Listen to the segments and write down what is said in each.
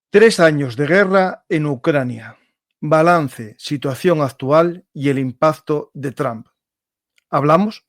3 años de guerra en Ucrania. Balance, situación actual y el impacto de Trump. ¿Hablamos?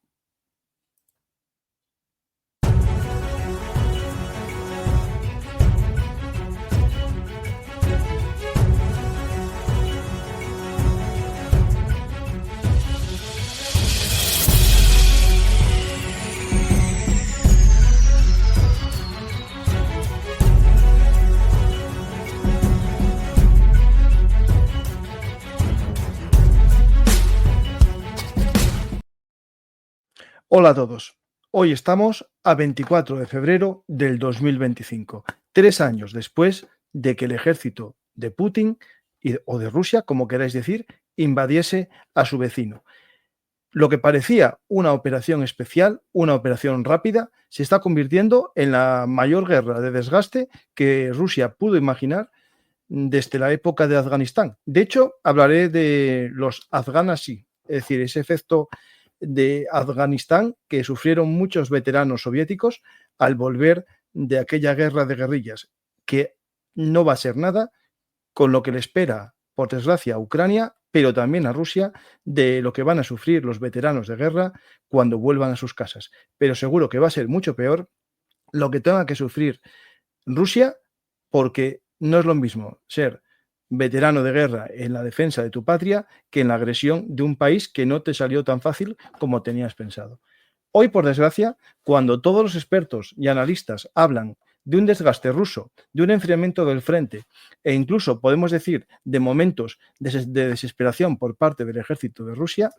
Hola a todos. Hoy estamos a 24 de febrero del 2025, 3 años después de que el ejército de Putin o de Rusia, como queráis decir, invadiese a su vecino. Lo que parecía una operación especial, una operación rápida, se está convirtiendo en la mayor guerra de desgaste que Rusia pudo imaginar desde la época de Afganistán. De hecho, hablaré de los afganas, es decir, ese efecto de Afganistán que sufrieron muchos veteranos soviéticos al volver de aquella guerra de guerrillas, que no va a ser nada con lo que le espera, por desgracia, a Ucrania, pero también a Rusia, de lo que van a sufrir los veteranos de guerra cuando vuelvan a sus casas. Pero seguro que va a ser mucho peor lo que tenga que sufrir Rusia, porque no es lo mismo ser veterano de guerra en la defensa de tu patria que en la agresión de un país que no te salió tan fácil como tenías pensado. Hoy, por desgracia, cuando todos los expertos y analistas hablan de un desgaste ruso, de un enfriamiento del frente e incluso podemos decir de momentos de desesperación por parte del ejército de Rusia,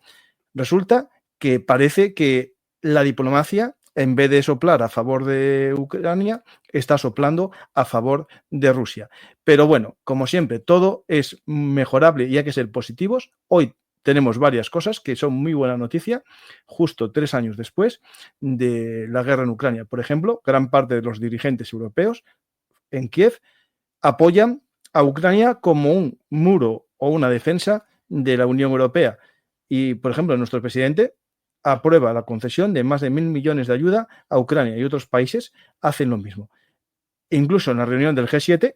resulta que parece que la diplomacia, en vez de soplar a favor de Ucrania, está soplando a favor de Rusia. Pero bueno, como siempre, todo es mejorable y hay que ser positivos. Hoy tenemos varias cosas que son muy buena noticia, justo 3 años después de la guerra en Ucrania. Por ejemplo, gran parte de los dirigentes europeos en Kiev apoyan a Ucrania como un muro o una defensa de la Unión Europea. Y, por ejemplo, nuestro presidente aprueba la concesión de más de 1.000 millones de ayuda a Ucrania y otros países hacen lo mismo. Incluso en la reunión del G7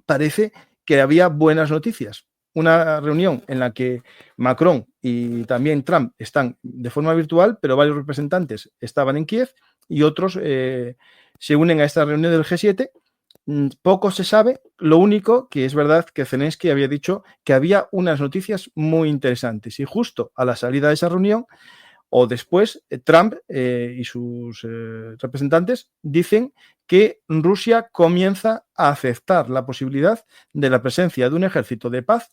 parece que había buenas noticias. Una reunión en la que Macron y también Trump están de forma virtual, pero varios representantes estaban en Kiev y otros se unen a esta reunión del G7. Poco se sabe, lo único que es verdad que Zelensky había dicho que había unas noticias muy interesantes y justo a la salida de esa reunión o después, Trump y sus representantes dicen que Rusia comienza a aceptar la posibilidad de la presencia de un ejército de paz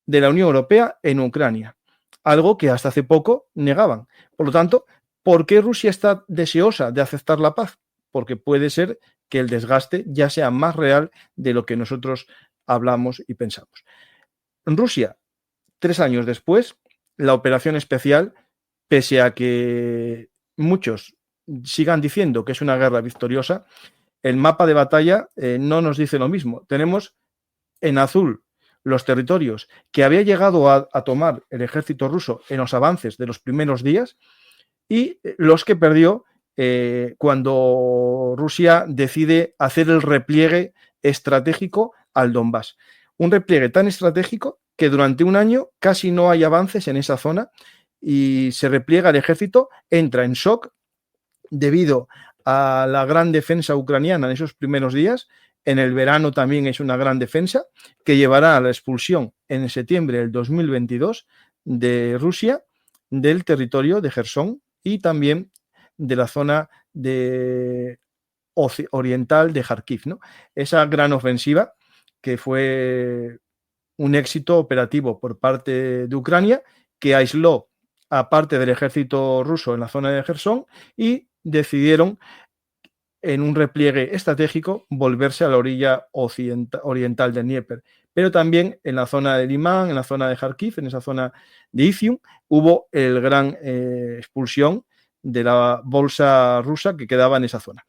de la Unión Europea en Ucrania, algo que hasta hace poco negaban. Por lo tanto, ¿por qué Rusia está deseosa de aceptar la paz? Porque puede ser que el desgaste ya sea más real de lo que nosotros hablamos y pensamos. En Rusia, 3 años después, la operación especial, pese a que muchos sigan diciendo que es una guerra victoriosa, el mapa de batalla no nos dice lo mismo. Tenemos en azul los territorios que había llegado a tomar el ejército ruso en los avances de los primeros días y los que perdió cuando Rusia decide hacer el repliegue estratégico al Donbass. Un repliegue tan estratégico que durante un año casi no hay avances en esa zona y se repliega el ejército, entra en shock debido a la gran defensa ucraniana en esos primeros días. En el verano también es una gran defensa que llevará a la expulsión en septiembre del 2022 de Rusia del territorio de Jersón y también de la zona oriental de Kharkiv, ¿no? Esa gran ofensiva que fue un éxito operativo por parte de Ucrania que aisló a parte del ejército ruso en la zona de Jersón y decidieron en un repliegue estratégico volverse a la orilla oriental del Dnieper. Pero también en la zona de Limán, en la zona de Kharkiv, en esa zona de Izium, hubo el gran expulsión de la bolsa rusa que quedaba en esa zona.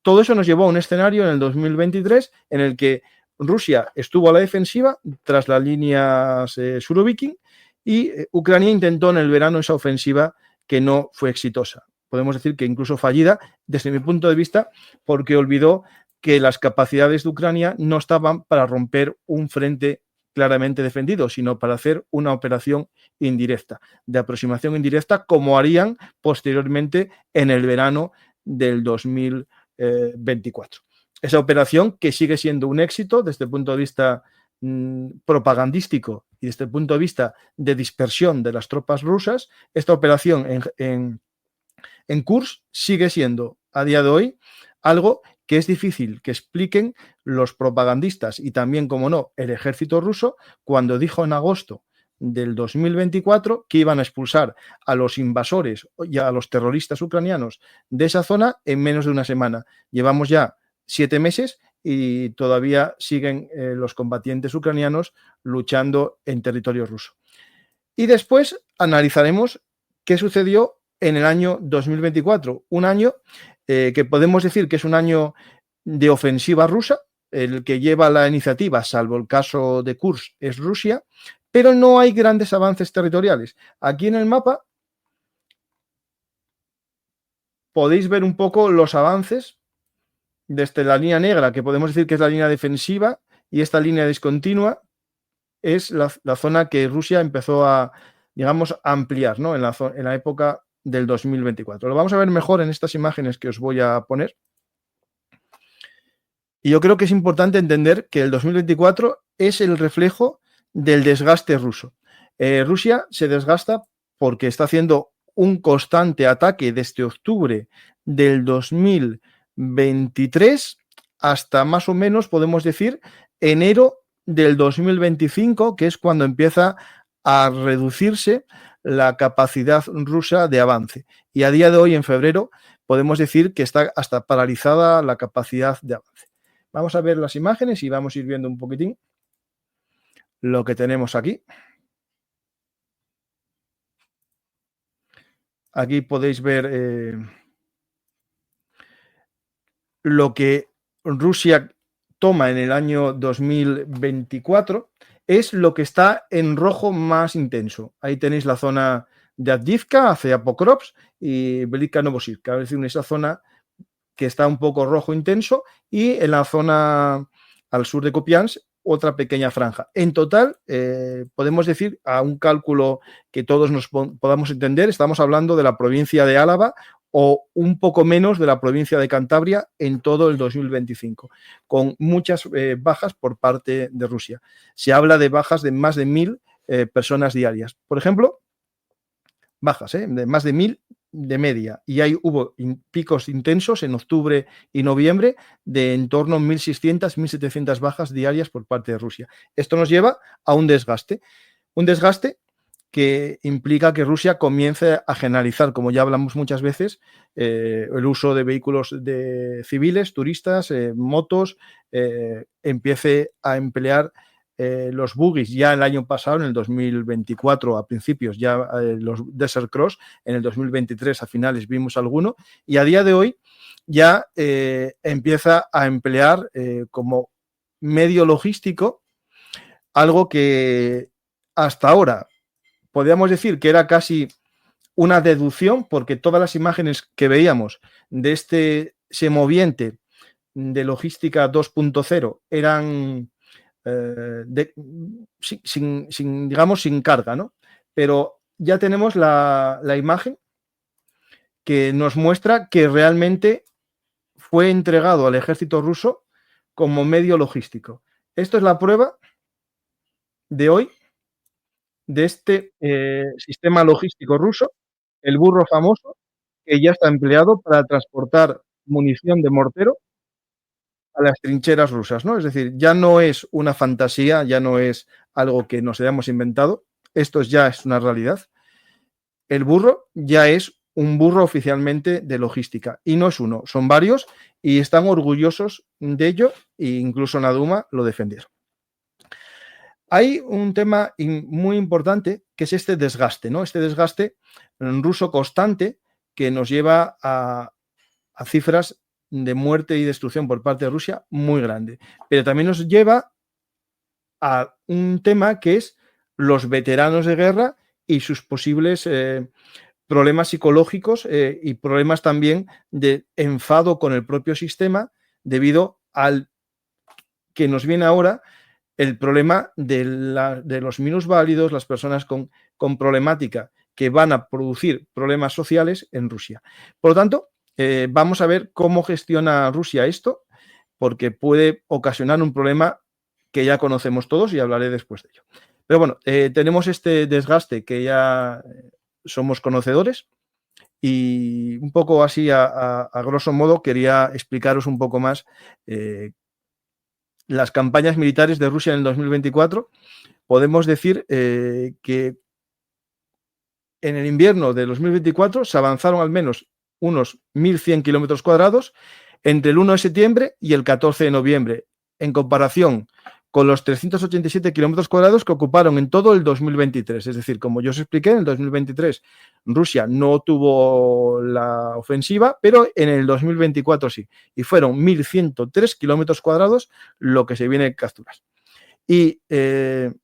Todo eso nos llevó a un escenario en el 2023 en el que Rusia estuvo a la defensiva tras las líneas Surovikin y Ucrania intentó en el verano esa ofensiva que no fue exitosa. Podemos decir que incluso fallida desde mi punto de vista porque olvidó que las capacidades de Ucrania no estaban para romper un frente claramente defendido, sino para hacer una operación indirecta, de aproximación indirecta, como harían posteriormente en el verano del 2024. Esa operación que sigue siendo un éxito desde el punto de vista propagandístico y desde el punto de vista de dispersión de las tropas rusas. Esta operación en Kursk sigue siendo a día de hoy algo que es difícil que expliquen los propagandistas y también, como no, el ejército ruso, cuando dijo en agosto del 2024 que iban a expulsar a los invasores y a los terroristas ucranianos de esa zona en menos de una semana. Llevamos ya 7 meses y todavía siguen los combatientes ucranianos luchando en territorio ruso. Y después analizaremos qué sucedió en el año 2024, un año que podemos decir que es un año de ofensiva rusa, el que lleva la iniciativa, salvo el caso de Kursk, es Rusia, pero no hay grandes avances territoriales. Aquí en el mapa podéis ver un poco los avances desde la línea negra, que podemos decir que es la línea defensiva, y esta línea discontinua es la zona que Rusia empezó a, digamos, ampliar, ¿no? en la época del 2024. Lo vamos a ver mejor en estas imágenes que os voy a poner. Y yo creo que es importante entender que el 2024 es el reflejo del desgaste ruso. Rusia se desgasta porque está haciendo un constante ataque desde octubre del 2023 hasta más o menos, podemos decir, enero del 2025, que es cuando empieza a reducirse la capacidad rusa de avance. Y a día de hoy, en febrero, podemos decir que está hasta paralizada la capacidad de avance. Vamos a ver las imágenes y vamos a ir viendo un poquitín lo que tenemos aquí. Aquí podéis ver lo que Rusia toma en el año 2024. Es lo que está en rojo más intenso. Ahí tenéis la zona de Avdiivka, hacia Pokrovsk y Velika Novosibirsk, es decir, esa zona que está un poco rojo intenso, y en la zona al sur de Kupiansk otra pequeña franja. En total, podemos decir, a un cálculo que todos nos podamos entender, estamos hablando de la provincia de Álava o un poco menos de la provincia de Cantabria en todo el 2025, con muchas bajas por parte de Rusia. Se habla de bajas de más de 1.000 personas diarias. Por ejemplo, bajas, de más de 1.000 de media, y hubo picos intensos en octubre y noviembre de en torno a 1.600, 1.700 bajas diarias por parte de Rusia. Esto nos lleva a un desgaste que implica que Rusia comience a generalizar, como ya hablamos muchas veces, el uso de vehículos civiles, turistas, motos, empiece a emplear los buggies ya el año pasado, en el 2024 a principios, ya los Desert Cross, en el 2023 a finales vimos alguno, y a día de hoy ya empieza a emplear como medio logístico algo que hasta ahora podríamos decir que era casi una deducción, porque todas las imágenes que veíamos de este semoviente de logística 2.0 eran sin carga, ¿no? Pero ya tenemos la imagen que nos muestra que realmente fue entregado al ejército ruso como medio logístico. Esto es la prueba de hoy de este sistema logístico ruso, el burro famoso, que ya está empleado para transportar munición de mortero a las trincheras rusas, ¿no? Es decir, ya no es una fantasía, ya no es algo que nos hayamos inventado, esto ya es una realidad. El burro ya es un burro oficialmente de logística, y no es uno, son varios, y están orgullosos de ello, e incluso en la Duma lo defendieron. Hay un tema muy importante que es este desgaste, ¿no? Este desgaste ruso constante que nos lleva a cifras de muerte y destrucción por parte de Rusia muy grande, pero también nos lleva a un tema que es los veteranos de guerra y sus posibles problemas psicológicos y problemas también de enfado con el propio sistema debido al que nos viene ahora el problema de los minusválidos, las personas con problemática que van a producir problemas sociales en Rusia. Por lo tanto, vamos a ver cómo gestiona Rusia esto, porque puede ocasionar un problema que ya conocemos todos y hablaré después de ello. Pero bueno, tenemos este desgaste que ya somos conocedores y un poco así a grosso modo quería explicaros un poco más las campañas militares de Rusia en el 2024. Podemos decir que en el invierno de 2024 se avanzaron al menos unos 1.100 kilómetros cuadrados entre el 1 de septiembre y el 14 de noviembre, en comparación con los 387 kilómetros cuadrados que ocuparon en todo el 2023. Es decir, como yo os expliqué, en el 2023 Rusia no tuvo la ofensiva, pero en el 2024 sí. Y fueron 1.103 kilómetros cuadrados lo que se viene a capturar. Y se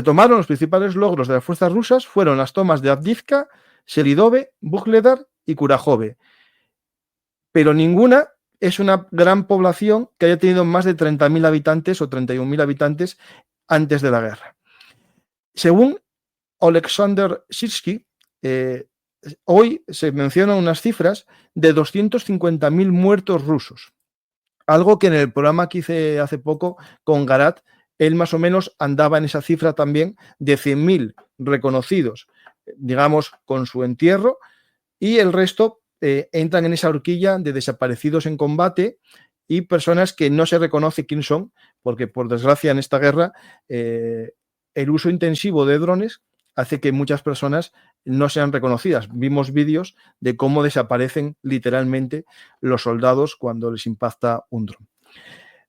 tomaron los principales logros de las fuerzas rusas, fueron las tomas de Avdiivka, Selidove, Vuhledar y Kurajove. Pero ninguna es una gran población que haya tenido más de 30.000 habitantes o 31.000 habitantes antes de la guerra. Según Oleksandr Sirski, hoy se mencionan unas cifras de 250.000 muertos rusos. Algo que en el programa que hice hace poco con Garat, él más o menos andaba en esa cifra también de 100.000 reconocidos, digamos, con su entierro, y el resto entran en esa horquilla de desaparecidos en combate y personas que no se reconoce quién son, porque por desgracia en esta guerra el uso intensivo de drones hace que muchas personas no sean reconocidas. Vimos vídeos de cómo desaparecen literalmente los soldados cuando les impacta un dron.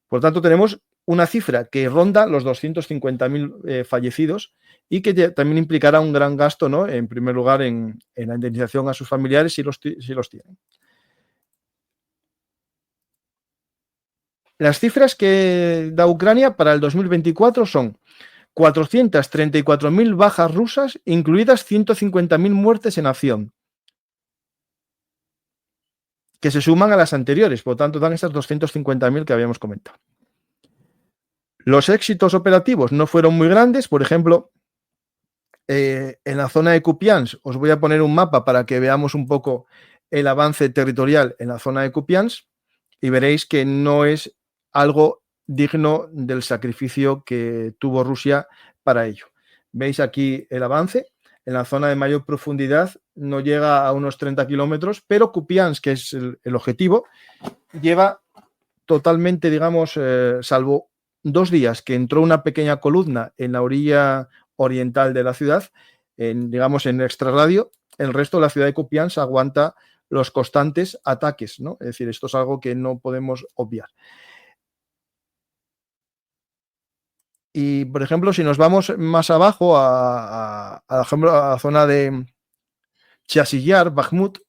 Por lo tanto, tenemos una cifra que ronda los 250.000 fallecidos y que también implicará un gran gasto, ¿no? En primer lugar, en la indemnización a sus familiares si los tienen. Las cifras que da Ucrania para el 2024 son 434.000 bajas rusas, incluidas 150.000 muertes en acción, que se suman a las anteriores, por lo tanto dan estas 250.000 que habíamos comentado. Los éxitos operativos no fueron muy grandes, por ejemplo, en la zona de Kupiansk, os voy a poner un mapa para que veamos un poco el avance territorial en la zona de Kupiansk y veréis que no es algo digno del sacrificio que tuvo Rusia para ello. Veis aquí el avance. En la zona de mayor profundidad no llega a unos 30 kilómetros, pero Kupiansk, que es el objetivo, lleva totalmente, digamos, salvo 2 días que entró una pequeña columna en la orilla oriental de la ciudad, digamos en extrarradio, el resto de la ciudad de Kupiansk aguanta los constantes ataques, ¿no? Es decir, esto es algo que no podemos obviar. Y, por ejemplo, si nos vamos más abajo a la zona de Chasilyar, Bakhmut,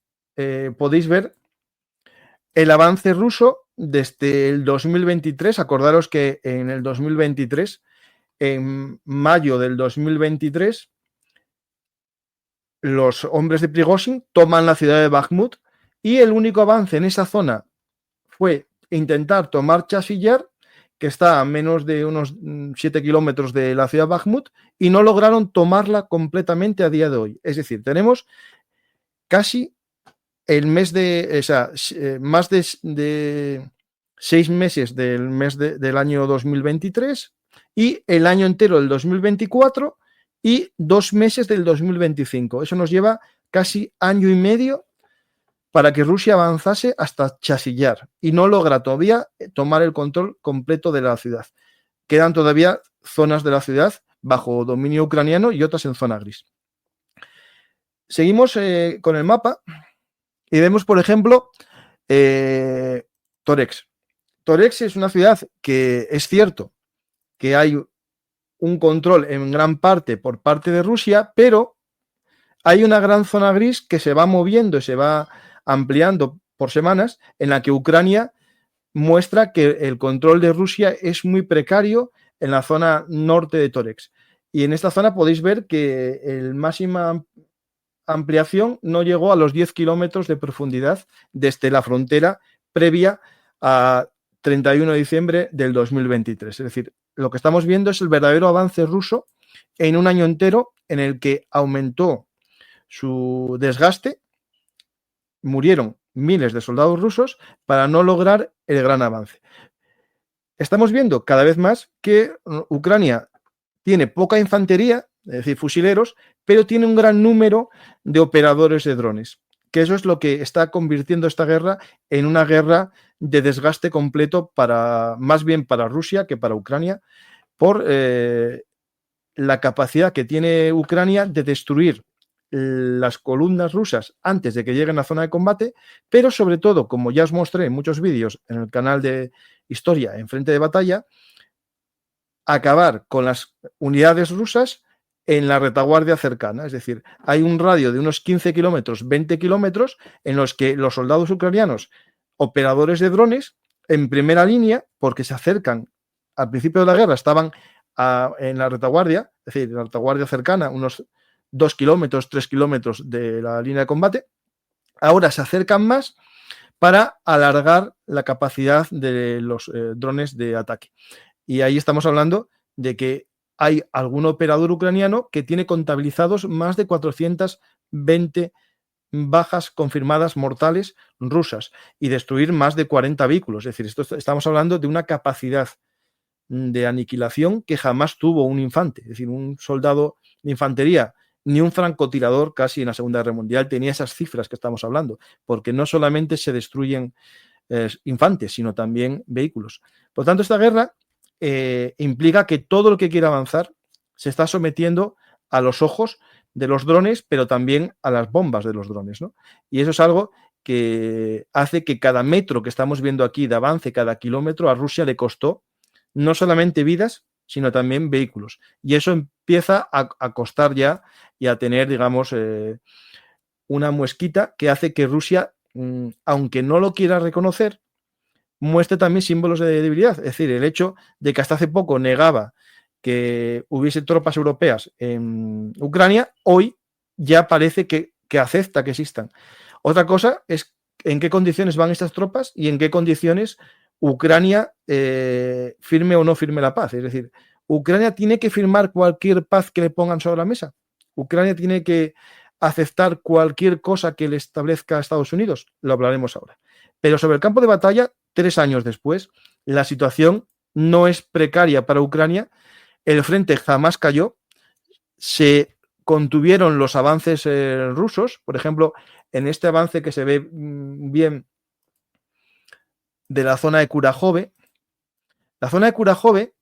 podéis ver el avance ruso desde el 2023. Acordaros que en el 2023, en mayo del 2023, los hombres de Prigozhin toman la ciudad de Bakhmut y el único avance en esa zona fue intentar tomar Chasilyar, que está a menos de unos 7 kilómetros de la ciudad de Bakhmut, y no lograron tomarla completamente a día de hoy. Es decir, tenemos casi el mes de, o sea, más de 6 meses del mes del año 2023 y el año entero del 2024 y 2 meses del 2025. Eso nos lleva casi año y medio para que Rusia avanzase hasta Chasilyar y no logra todavía tomar el control completo de la ciudad. Quedan todavía zonas de la ciudad bajo dominio ucraniano y otras en zona gris. Seguimos con el mapa y vemos, por ejemplo, Toretsk. Toretsk es una ciudad que es cierto que hay un control en gran parte por parte de Rusia, pero hay una gran zona gris que se va moviendo y se va ampliando por semanas, en la que Ucrania muestra que el control de Rusia es muy precario en la zona norte de Toretsk. Y en esta zona podéis ver que el máxima ampliación no llegó a los 10 kilómetros de profundidad desde la frontera previa a 31 de diciembre del 2023. Es decir, lo que estamos viendo es el verdadero avance ruso en un año entero en el que aumentó su desgaste, murieron miles de soldados rusos para no lograr el gran avance. Estamos viendo cada vez más que Ucrania tiene poca infantería, es decir, fusileros, pero tiene un gran número de operadores de drones, que eso es lo que está convirtiendo esta guerra en una guerra de desgaste completo más bien para Rusia que para Ucrania, por la capacidad que tiene Ucrania de destruir las columnas rusas antes de que lleguen a la zona de combate, pero sobre todo, como ya os mostré en muchos vídeos en el canal de Historia en Frente de Batalla, acabar con las unidades rusas en la retaguardia cercana. Es decir, hay un radio de unos 15 kilómetros, 20 kilómetros, en los que los soldados ucranianos, operadores de drones, en primera línea, porque se acercan, al principio de la guerra estaban en la retaguardia, es decir, la retaguardia cercana, unos 2 kilómetros, 3 kilómetros de la línea de combate, ahora se acercan más para alargar la capacidad de los drones de ataque. Y ahí estamos hablando de que hay algún operador ucraniano que tiene contabilizados más de 420 bajas confirmadas mortales rusas y destruir más de 40 vehículos. Es decir, estamos hablando de una capacidad de aniquilación que jamás tuvo un infante. Es decir, un soldado de infantería, ni un francotirador casi en la Segunda Guerra Mundial tenía esas cifras que estamos hablando, porque no solamente se destruyen infantes, sino también vehículos. Por tanto, esta guerra implica que todo lo que quiera avanzar se está sometiendo a los ojos de los drones, pero también a las bombas de los drones, ¿no? Y eso es algo que hace que cada metro que estamos viendo aquí de avance, cada kilómetro, a Rusia le costó no solamente vidas, sino también vehículos. Y eso empieza a costar ya y a tener, digamos, una muesquita que hace que Rusia, aunque no lo quiera reconocer, muestre también símbolos de debilidad. Es decir, el hecho de que hasta hace poco negaba que hubiese tropas europeas en Ucrania, hoy ya parece que acepta que existan. Otra cosa es en qué condiciones van estas tropas y en qué condiciones Ucrania firme o no firme la paz. Es decir, Ucrania tiene que firmar cualquier paz que le pongan sobre la mesa. Ucrania tiene que aceptar cualquier cosa que le establezca Estados Unidos. Lo hablaremos ahora. Pero sobre el campo de batalla, 3 años después, la situación no es precaria para Ucrania. El frente jamás cayó. Se contuvieron los avances rusos. Por ejemplo, en este avance que se ve bien de la zona de Kurajove. La zona de Kurajove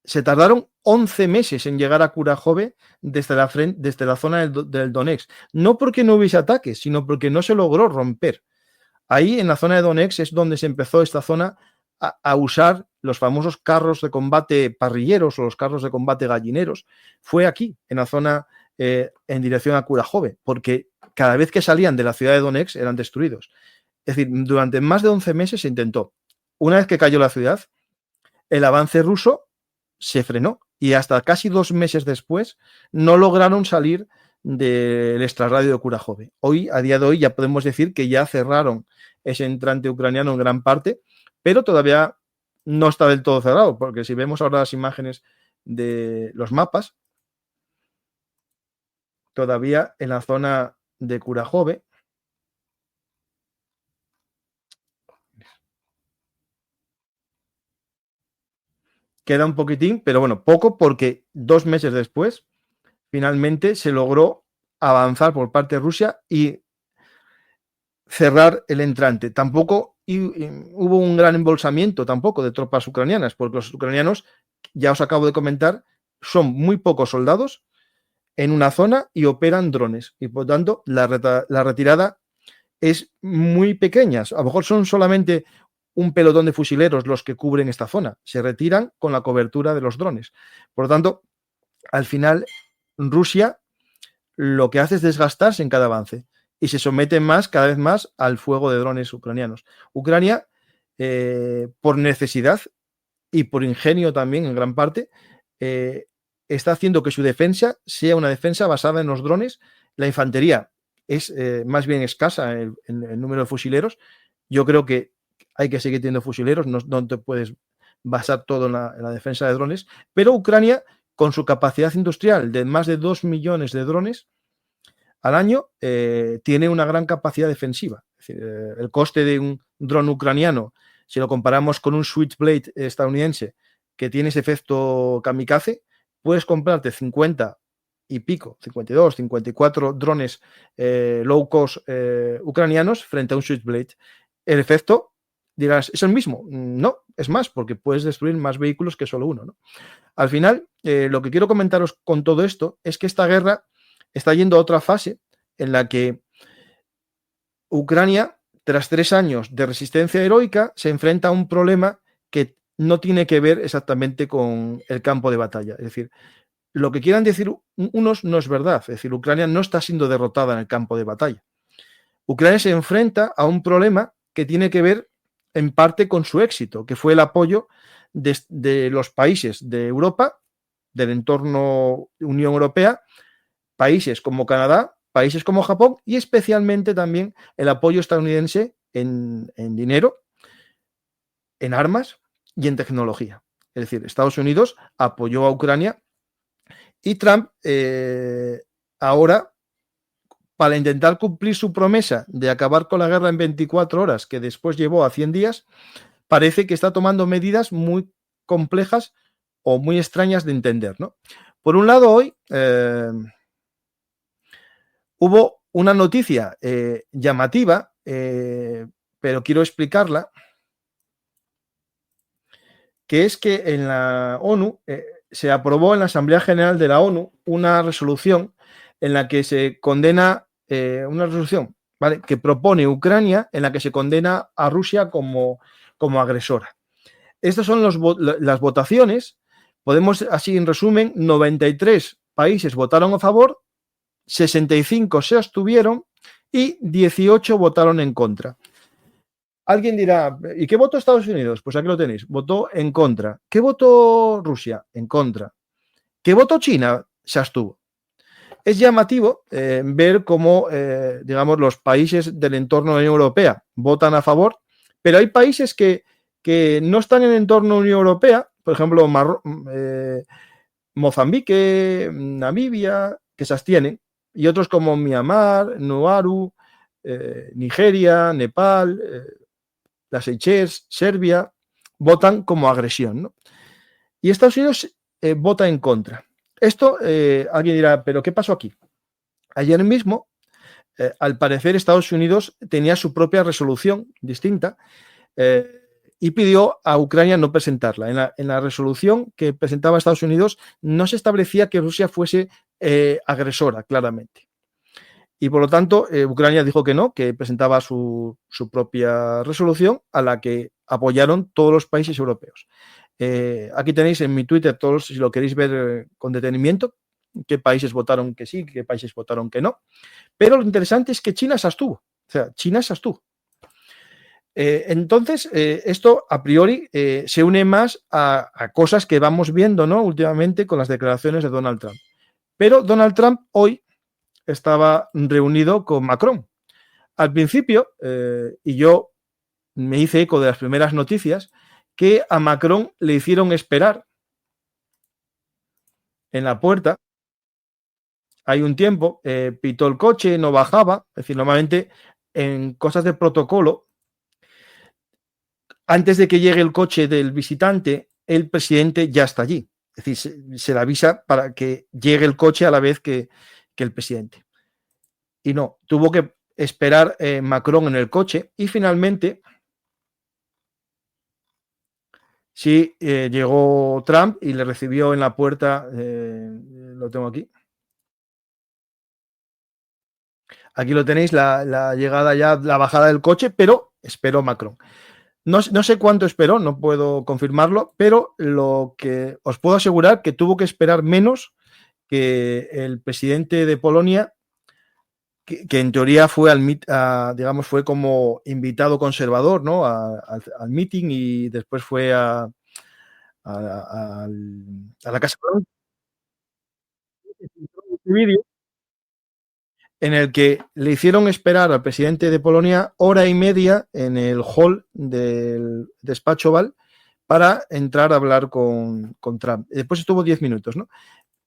se tardaron 11 meses en llegar a Kurajove desde la zona del Donetsk. No porque no hubiese ataques, sino porque no se logró romper. Ahí en la zona de Donetsk es donde se empezó esta zona a usar los famosos carros de combate parrilleros o los carros de combate gallineros. Fue aquí, en la zona en dirección a Kurajove, porque cada vez que salían de la ciudad de Donetsk eran destruidos. Es decir, durante más de 11 meses se intentó. Una vez que cayó la ciudad, el avance ruso se frenó y hasta casi 2 meses después no lograron salir del extrarradio de Kurajove. Hoy, a día de hoy, ya podemos decir que ya cerraron ese entrante ucraniano en gran parte, pero todavía no está del todo cerrado, porque si vemos ahora las imágenes de los mapas, todavía en la zona de Kurajove, queda un poquitín, pero bueno, poco, porque 2 meses después finalmente se logró avanzar por parte de Rusia y cerrar el entrante. Tampoco hubo un gran embolsamiento tampoco de tropas ucranianas, porque los ucranianos, ya os acabo de comentar, son muy pocos soldados en una zona y operan drones. Y por tanto, la retirada es muy pequeña. A lo mejor son solamente un pelotón de fusileros los que cubren esta zona. Se retiran con la cobertura de los drones. Por lo tanto, al final, Rusia lo que hace es desgastarse en cada avance y se somete cada vez más al fuego de drones ucranianos. Ucrania, por necesidad y por ingenio también en gran parte, está haciendo que su defensa sea una defensa basada en los drones. La infantería es más bien escasa en el número de fusileros Yo creo que hay que seguir teniendo fusileros, no te puedes basar todo en la defensa de drones, pero Ucrania, con su capacidad industrial de más de 2 millones de drones al año, tiene una gran capacidad defensiva. Es decir, el coste de un dron ucraniano, si lo comparamos con un Switchblade estadounidense que tiene ese efecto kamikaze, puedes comprarte 50 y pico, 52, 54 drones low cost ucranianos frente a un Switchblade. El efecto, dirás, ¿es el mismo? No, es más, porque puedes destruir más vehículos que solo uno, ¿no? Al final, lo que quiero comentaros con todo esto es que esta guerra está yendo a otra fase en la que Ucrania, tras 3 años de resistencia heroica, se enfrenta a un problema que no tiene que ver exactamente con el campo de batalla. Es decir, lo que quieran decir unos no es verdad. Es decir, Ucrania no está siendo derrotada en el campo de batalla. Ucrania se enfrenta a un problema que tiene que ver en parte con su éxito, que fue el apoyo de los países de Europa, del entorno Unión Europea, países como Canadá, países como Japón y especialmente también el apoyo estadounidense en dinero, en armas y en tecnología. Es decir, Estados Unidos apoyó a Ucrania y Trump ahora, para intentar cumplir su promesa de acabar con la guerra en 24 horas, que después llevó a 100 días, parece que está tomando medidas muy complejas o muy extrañas de entender, ¿no? Por un lado, hoy hubo una noticia llamativa, pero quiero explicarla, que es que en la ONU se aprobó en la Asamblea General de la ONU una resolución en la que se condena, una resolución, ¿vale?, que propone Ucrania, en la que se condena a Rusia como agresora. Estas son las votaciones. Podemos, así en resumen, 93 países votaron a favor, 65 se abstuvieron y 18 votaron en contra. Alguien dirá, ¿y qué votó Estados Unidos? Pues aquí lo tenéis, votó en contra. ¿Qué votó Rusia? En contra. ¿Qué votó China? Se abstuvo. Es llamativo ver cómo, digamos, los países del entorno de la Unión Europea votan a favor, pero hay países que no están en el entorno de la Unión Europea, por ejemplo, Mozambique, Namibia, que se abstienen, y otros como Myanmar, Nuaru, Nigeria, Nepal, las Seychelles, Serbia, votan como agresión, ¿no? Y Estados Unidos vota en contra. Esto, alguien dirá, ¿pero qué pasó aquí? Ayer mismo, al parecer, Estados Unidos tenía su propia resolución distinta y pidió a Ucrania no presentarla. En la resolución que presentaba Estados Unidos no se establecía que Rusia fuese agresora, claramente. Y por lo tanto, Ucrania dijo que no, que presentaba su propia resolución a la que apoyaron todos los países europeos. Aquí tenéis en mi Twitter, todos, si lo queréis ver con detenimiento, qué países votaron que sí, qué países votaron que no. Pero lo interesante es que China se abstuvo. O sea, China se abstuvo. Entonces, esto a priori se une más a cosas que vamos viendo, ¿no?, últimamente con las declaraciones de Donald Trump. Pero Donald Trump hoy estaba reunido con Macron. Al principio, y yo me hice eco de las primeras noticias, que a Macron le hicieron esperar en la puerta. Hay un tiempo, pitó el coche, no bajaba. Es decir, normalmente en cosas de protocolo, antes de que llegue el coche del visitante, el presidente ya está allí. Es decir, se le avisa para que llegue el coche a la vez que el presidente. Y no, tuvo que esperar Macron en el coche y finalmente sí llegó Trump y le recibió en la puerta, lo tengo aquí. Aquí lo tenéis, la llegada ya, la bajada del coche, pero esperó Macron. No sé cuánto esperó, no puedo confirmarlo, pero lo que os puedo asegurar que tuvo que esperar menos que el presidente de Polonia, que en teoría fue digamos, fue como invitado conservador, ¿no?, al meeting y después fue a la Casa Blanca. en el que le hicieron esperar al presidente de Polonia hora y media en el hall del despacho Oval para entrar a hablar con Trump. Después estuvo 10 minutos, ¿no?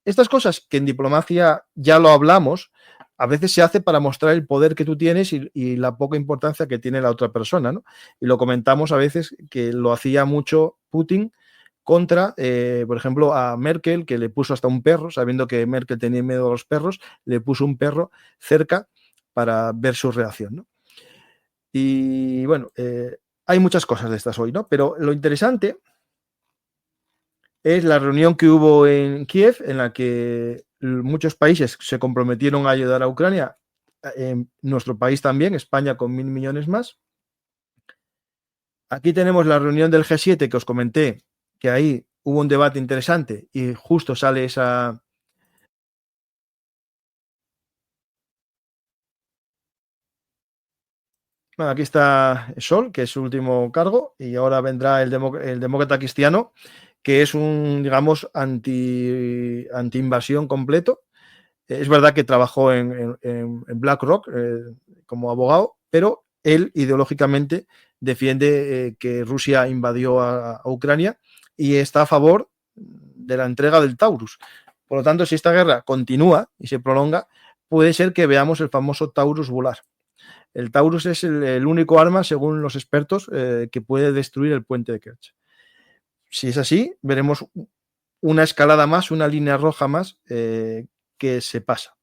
Estas cosas que en diplomacia ya lo hablamos, a veces se hace para mostrar el poder que tú tienes y la poca importancia que tiene la otra persona, ¿no? Y lo comentamos a veces que lo hacía mucho Putin contra, por ejemplo, a Merkel, que le puso hasta un perro, sabiendo que Merkel tenía miedo a los perros, le puso un perro cerca para ver su reacción, ¿no? Y bueno, hay muchas cosas de estas hoy, ¿no? Pero lo interesante es la reunión que hubo en Kiev, en la que muchos países se comprometieron a ayudar a Ucrania, en nuestro país también, España con 1.000 millones más. Aquí tenemos la reunión del G7 que os comenté, que ahí hubo un debate interesante y justo sale esa... Bueno, aquí está Sol, que es su último cargo, y ahora vendrá el demócrata cristiano, que es un, digamos, anti-invasión completo. Es verdad que trabajó en BlackRock como abogado, pero él ideológicamente defiende que Rusia invadió a Ucrania y está a favor de la entrega del Taurus. Por lo tanto, si esta guerra continúa y se prolonga, puede ser que veamos el famoso Taurus volar. El Taurus es el único arma, según los expertos, que puede destruir el puente de Kerch. Si es así, veremos una escalada más, una línea roja más que se pasa.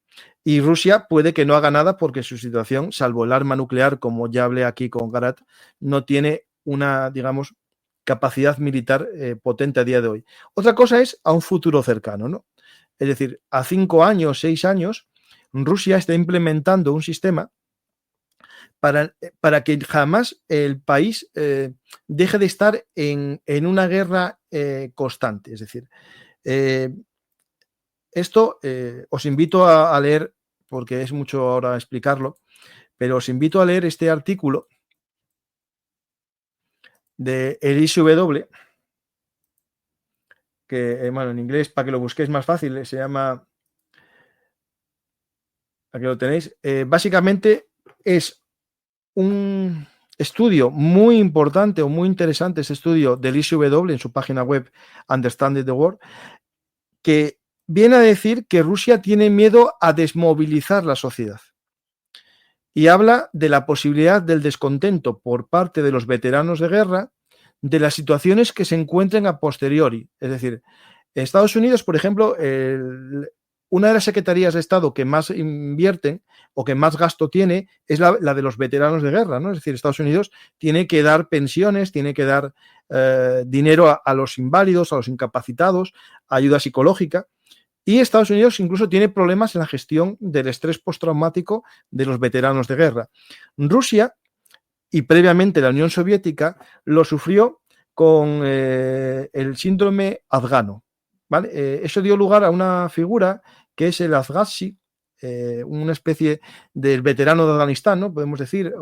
Y Rusia puede que no haga nada porque su situación, salvo el arma nuclear, como ya hablé aquí con Garat, no tiene una, digamos, capacidad militar potente a día de hoy. Otra cosa es a un futuro cercano, ¿no? Es decir, a 5 años, 6 años, Rusia está implementando un sistema para que jamás el país deje de estar en una guerra constante. Es decir, esto os invito a leer, porque es mucho ahora explicarlo, pero os invito a leer este artículo de Elise W., que, bueno, en inglés, para que lo busquéis más fácil, se llama, aquí lo tenéis, básicamente es un estudio muy importante o muy interesante, este estudio de Elise W. en su página web Understanding the World, que viene a decir que Rusia tiene miedo a desmovilizar la sociedad. Y habla de la posibilidad del descontento por parte de los veteranos de guerra de las situaciones que se encuentren a posteriori. Es decir, en Estados Unidos, por ejemplo, una de las secretarías de Estado que más invierten o que más gasto tiene es la de los veteranos de guerra, ¿no? Es decir, Estados Unidos tiene que dar pensiones, tiene que dar dinero a los inválidos, a los incapacitados, ayuda psicológica. Y Estados Unidos incluso tiene problemas en la gestión del estrés postraumático de los veteranos de guerra. Rusia y previamente la Unión Soviética lo sufrió con el síndrome afgano. ¿Vale? Eso dio lugar a una figura que es el Afghasi, una especie del veterano de Afganistán, ¿no? Podemos decir,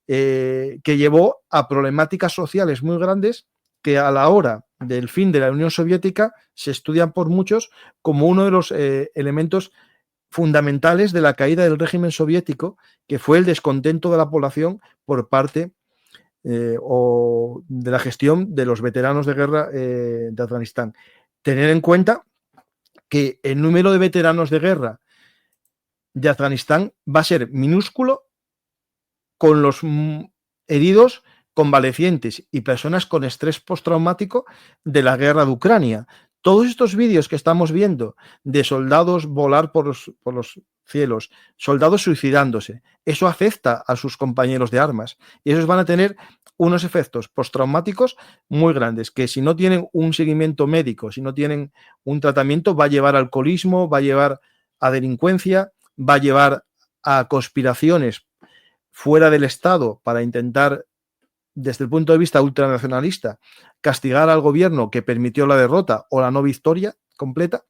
que llevó a problemáticas sociales muy grandes que a la hora del fin de la Unión Soviética se estudian por muchos como uno de los elementos fundamentales de la caída del régimen soviético, que fue el descontento de la población por parte o de la gestión de los veteranos de guerra de Afganistán. Tener en cuenta que el número de veteranos de guerra de Afganistán va a ser minúsculo con los heridos convalecientes y personas con estrés postraumático de la guerra de Ucrania. Todos estos vídeos que estamos viendo de soldados volar por los cielos, soldados suicidándose, eso afecta a sus compañeros de armas y esos van a tener unos efectos postraumáticos muy grandes, que si no tienen un seguimiento médico, si no tienen un tratamiento, va a llevar a alcoholismo, va a llevar a delincuencia, va a llevar a conspiraciones fuera del Estado para intentar, desde el punto de vista ultranacionalista, castigar al gobierno que permitió la derrota o la no victoria completa.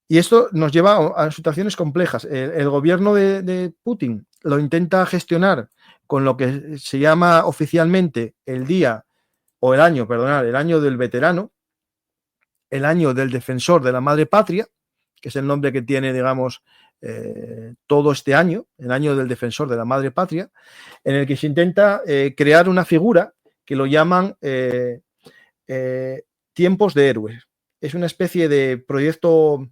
Y esto nos lleva a situaciones complejas. El gobierno de Putin lo intenta gestionar con lo que se llama oficialmente el día, o el año, perdonad, el año del veterano, el año del defensor de la madre patria, que es el nombre que tiene, digamos, todo este año, el año del defensor de la madre patria, en el que se intenta crear una figura que lo llaman tiempos de héroes. Es una especie de proyecto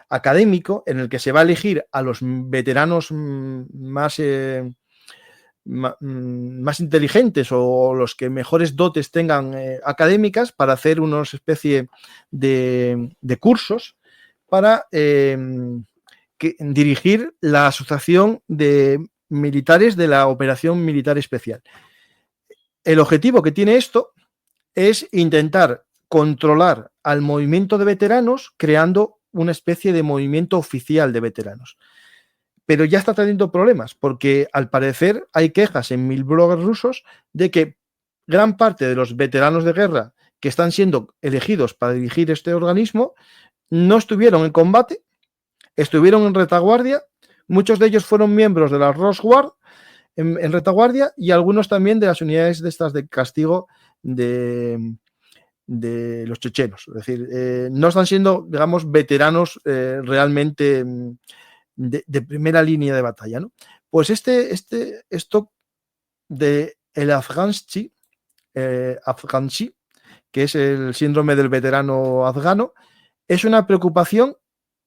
académico en el que se va a elegir a los veteranos más inteligentes o los que mejores dotes tengan académicas para hacer una especie de cursos para dirigir la Asociación de Militares de la Operación Militar Especial. El objetivo que tiene esto es intentar controlar al movimiento de veteranos creando una especie de movimiento oficial de veteranos. Pero ya está teniendo problemas porque al parecer hay quejas en 1000 bloggers rusos de que gran parte de los veteranos de guerra que están siendo elegidos para dirigir este organismo no estuvieron en combate, estuvieron en retaguardia, muchos de ellos fueron miembros de la Rosguard en retaguardia y algunos también de las unidades de estas de castigo de los chechenos. Es decir, no están siendo, digamos, veteranos realmente de primera línea de batalla, ¿no? Pues esto de el Afganchi, que es el síndrome del veterano afgano, es una preocupación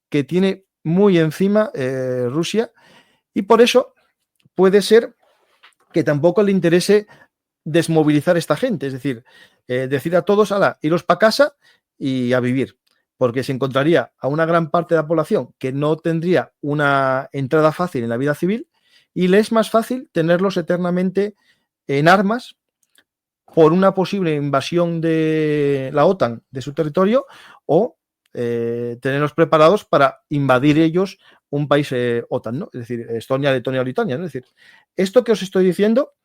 que tiene muy encima Rusia y por eso puede ser que tampoco le interese desmovilizar a esta gente, es decir, decir a todos, iros para casa y a vivir, porque se encontraría a una gran parte de la población que no tendría una entrada fácil en la vida civil y le es más fácil tenerlos eternamente en armas por una posible invasión de la OTAN de su territorio o tenerlos preparados para invadir ellos un país OTAN, ¿no? Es decir, Estonia, Letonia o Lituania, ¿no? Es decir, esto que os estoy diciendo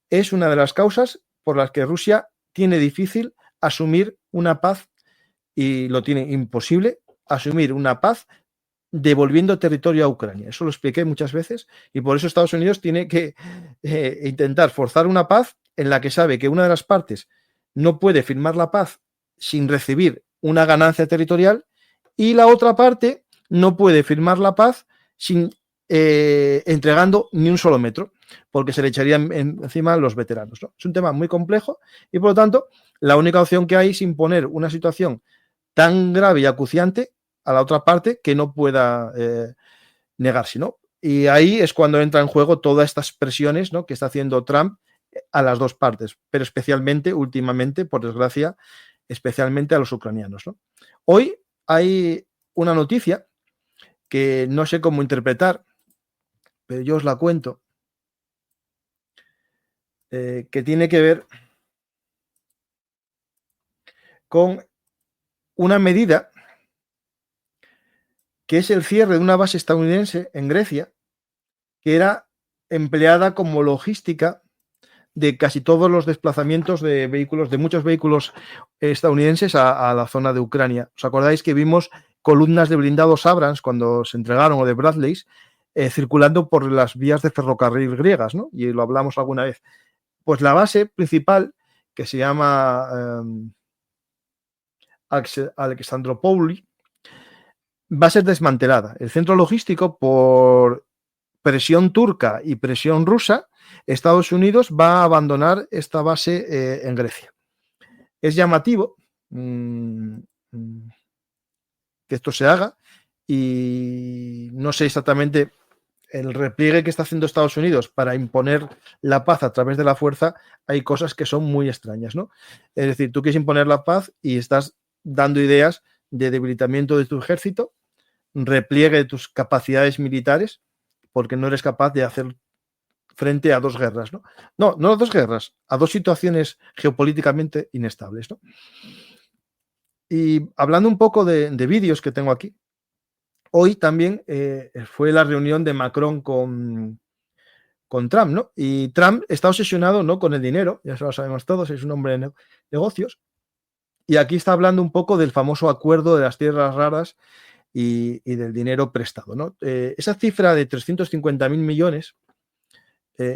es una de las causas por las que Rusia tiene difícil asumir una paz y lo tiene imposible asumir una paz devolviendo territorio a Ucrania. Eso lo expliqué muchas veces y por eso Estados Unidos tiene que intentar forzar una paz en la que sabe que una de las partes no puede firmar la paz sin recibir una ganancia territorial y la otra parte no puede firmar la paz sin entregando ni un solo metro, porque se le echarían encima a los veteranos, ¿no? Es un tema muy complejo y por lo tanto la única opción que hay es imponer una situación tan grave y acuciante a la otra parte que no pueda negarse, ¿no? Y ahí es cuando entra en juego todas estas presiones, ¿no?, que está haciendo Trump a las dos partes, pero especialmente, últimamente, por desgracia, especialmente a los ucranianos, ¿no? Hoy hay una noticia que no sé cómo interpretar, pero yo os la cuento, que tiene que ver con una medida que es el cierre de una base estadounidense en Grecia, que era empleada como logística de casi todos los desplazamientos de vehículos, de muchos vehículos estadounidenses a la zona de Ucrania. ¿Os acordáis que vimos columnas de blindados Abrams cuando se entregaron o de Bradleys circulando por las vías de ferrocarril griegas, ¿no? Y lo hablamos alguna vez. Pues la base principal, que se llama Alexandroupoli, va a ser desmantelada. El centro logístico, por presión turca y presión rusa, Estados Unidos va a abandonar esta base en Grecia. Es llamativo que esto se haga y no sé exactamente el repliegue que está haciendo Estados Unidos para imponer la paz a través de la fuerza. Hay cosas que son muy extrañas, ¿no? Es decir, tú quieres imponer la paz y estás dando ideas de debilitamiento de tu ejército, repliegue de tus capacidades militares, porque no eres capaz de hacer frente a dos guerras, ¿no? No a dos guerras, a dos situaciones geopolíticamente inestables, ¿no? Y hablando un poco de vídeos que tengo aquí, hoy también fue la reunión de Macron con Trump, ¿no? Y Trump está obsesionado, ¿no?, con el dinero, ya lo sabemos todos, es un hombre de negocios, y aquí está hablando un poco del famoso acuerdo de las tierras raras y del dinero prestado, ¿no? Esa cifra de 350.000 millones,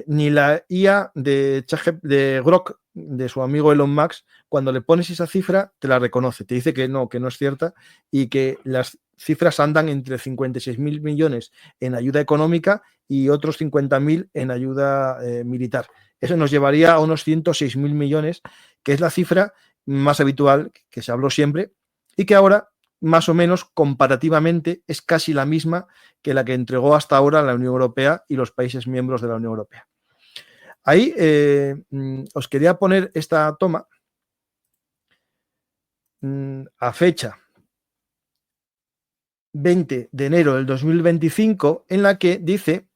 ni la IA de Grok de su amigo Elon Musk, cuando le pones esa cifra, te la reconoce, te dice que no es cierta y que las cifras andan entre 56.000 millones en ayuda económica y otros 50.000 en ayuda militar. Eso nos llevaría a unos 106.000 millones, que es la cifra más habitual que se habló siempre y que ahora, más o menos, comparativamente, es casi la misma que la que entregó hasta ahora la Unión Europea y los países miembros de la Unión Europea. Ahí os quería poner esta toma a fecha 20 de enero del 2025, en la que dice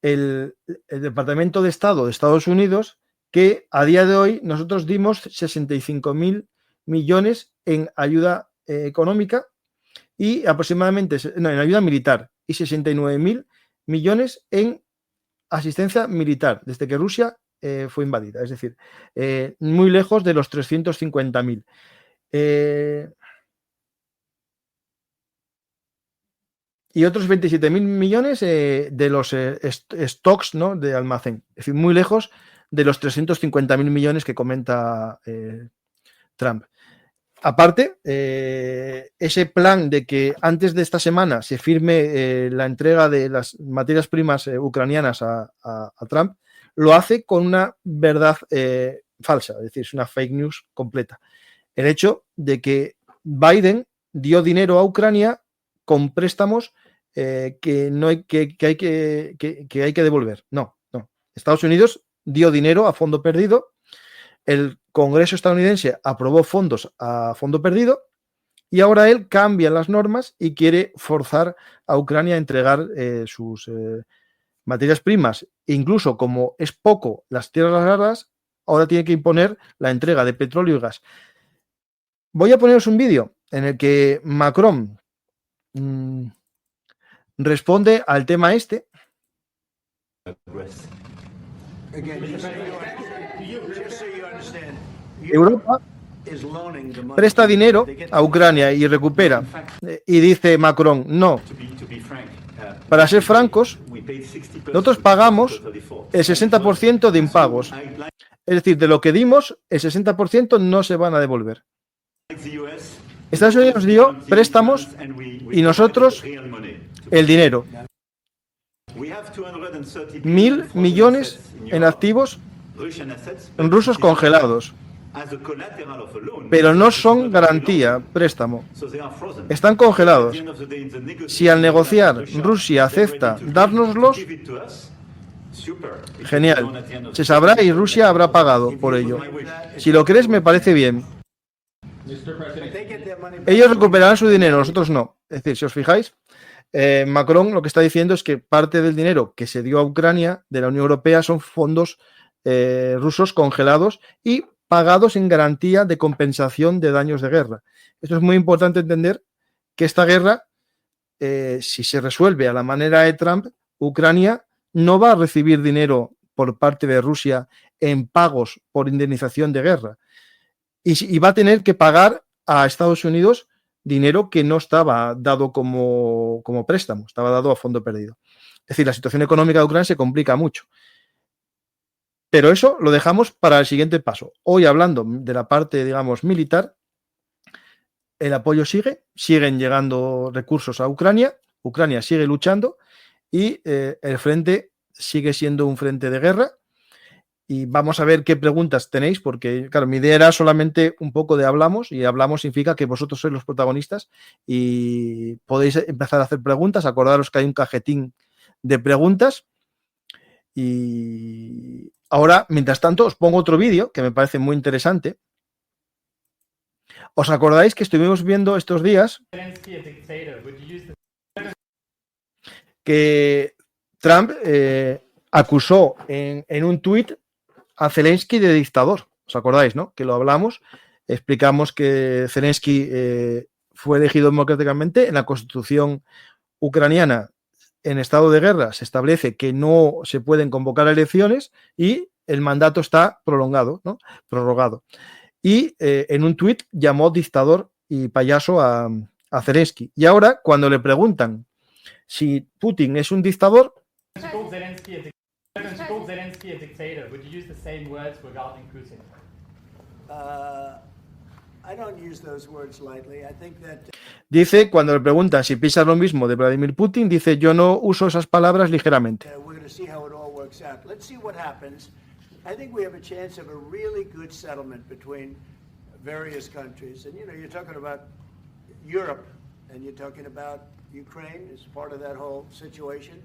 el Departamento de Estado de Estados Unidos que a día de hoy nosotros dimos 65.000 millones en ayuda económica y aproximadamente, en ayuda militar, y 69.000 millones en asistencia militar desde que Rusia fue invadida, es decir, muy lejos de los 350.000. Y otros 27.000 millones de los stocks, ¿no?, de almacén, es decir, muy lejos de los 350.000 millones que comenta Trump. Aparte, ese plan de que antes de esta semana se firme la entrega de las materias primas ucranianas a Trump, lo hace con una verdad falsa, es decir, es una fake news completa. El hecho de que Biden dio dinero a Ucrania con préstamos que hay que devolver. No. Estados Unidos dio dinero a fondo perdido. El Congreso estadounidense aprobó fondos a fondo perdido y ahora él cambia las normas y quiere forzar a Ucrania a entregar sus materias primas. E incluso como es poco las tierras raras, ahora tiene que imponer la entrega de petróleo y gas. Voy a poneros un vídeo en el que Macron responde al tema este. Europa presta dinero a Ucrania y recupera. Y dice Macron, no. Para ser francos, nosotros pagamos el 60% de impagos. Es decir, de lo que dimos, el 60% no se van a devolver. Estados Unidos dio préstamos y nosotros el dinero. 1.000 millones en activos rusos congelados. Pero no son garantía, préstamo. Están congelados. Si al negociar Rusia acepta dárnoslos, genial. Se sabrá y Rusia habrá pagado por ello. Si lo crees, me parece bien. Ellos recuperarán su dinero, nosotros no. Es decir, si os fijáis, Macron lo que está diciendo es que parte del dinero que se dio a Ucrania de la Unión Europea son fondos rusos congelados y pagados en garantía de compensación de daños de guerra. Esto es muy importante entender que esta guerra, si se resuelve a la manera de Trump, Ucrania no va a recibir dinero por parte de Rusia en pagos por indemnización de guerra y va a tener que pagar a Estados Unidos dinero que no estaba dado como préstamo, estaba dado a fondo perdido. Es decir, la situación económica de Ucrania se complica mucho. Pero eso lo dejamos para el siguiente paso. Hoy, hablando de la parte, digamos, militar, el apoyo sigue, siguen llegando recursos a Ucrania, Ucrania sigue luchando y el frente sigue siendo un frente de guerra. Y vamos a ver qué preguntas tenéis, porque, claro, mi idea era solamente un poco de hablamos, y hablamos significa que vosotros sois los protagonistas y podéis empezar a hacer preguntas. Acordaros que hay un cajetín de preguntas. Y ahora, mientras tanto, os pongo otro vídeo que me parece muy interesante. ¿Os acordáis que estuvimos viendo estos días que Trump acusó en un tuit a Zelensky de dictador? ¿Os acordáis, no? Que lo hablamos, explicamos que Zelensky fue elegido democráticamente. En la constitución ucraniana, en estado de guerra, se establece que no se pueden convocar elecciones y el mandato está prolongado, ¿no? Prorrogado. Y en un tuit llamó dictador y payaso a Zelensky. Y ahora, cuando le preguntan si Putin es un dictador, Dice, cuando le preguntan si piensas lo mismo de Vladimir Putin, dice, yo no uso esas palabras ligeramente. I think we have a chance of a really good settlement between various countries. And, you know, you're talking about Europe and you're talking about Ukraine as part of that whole situation.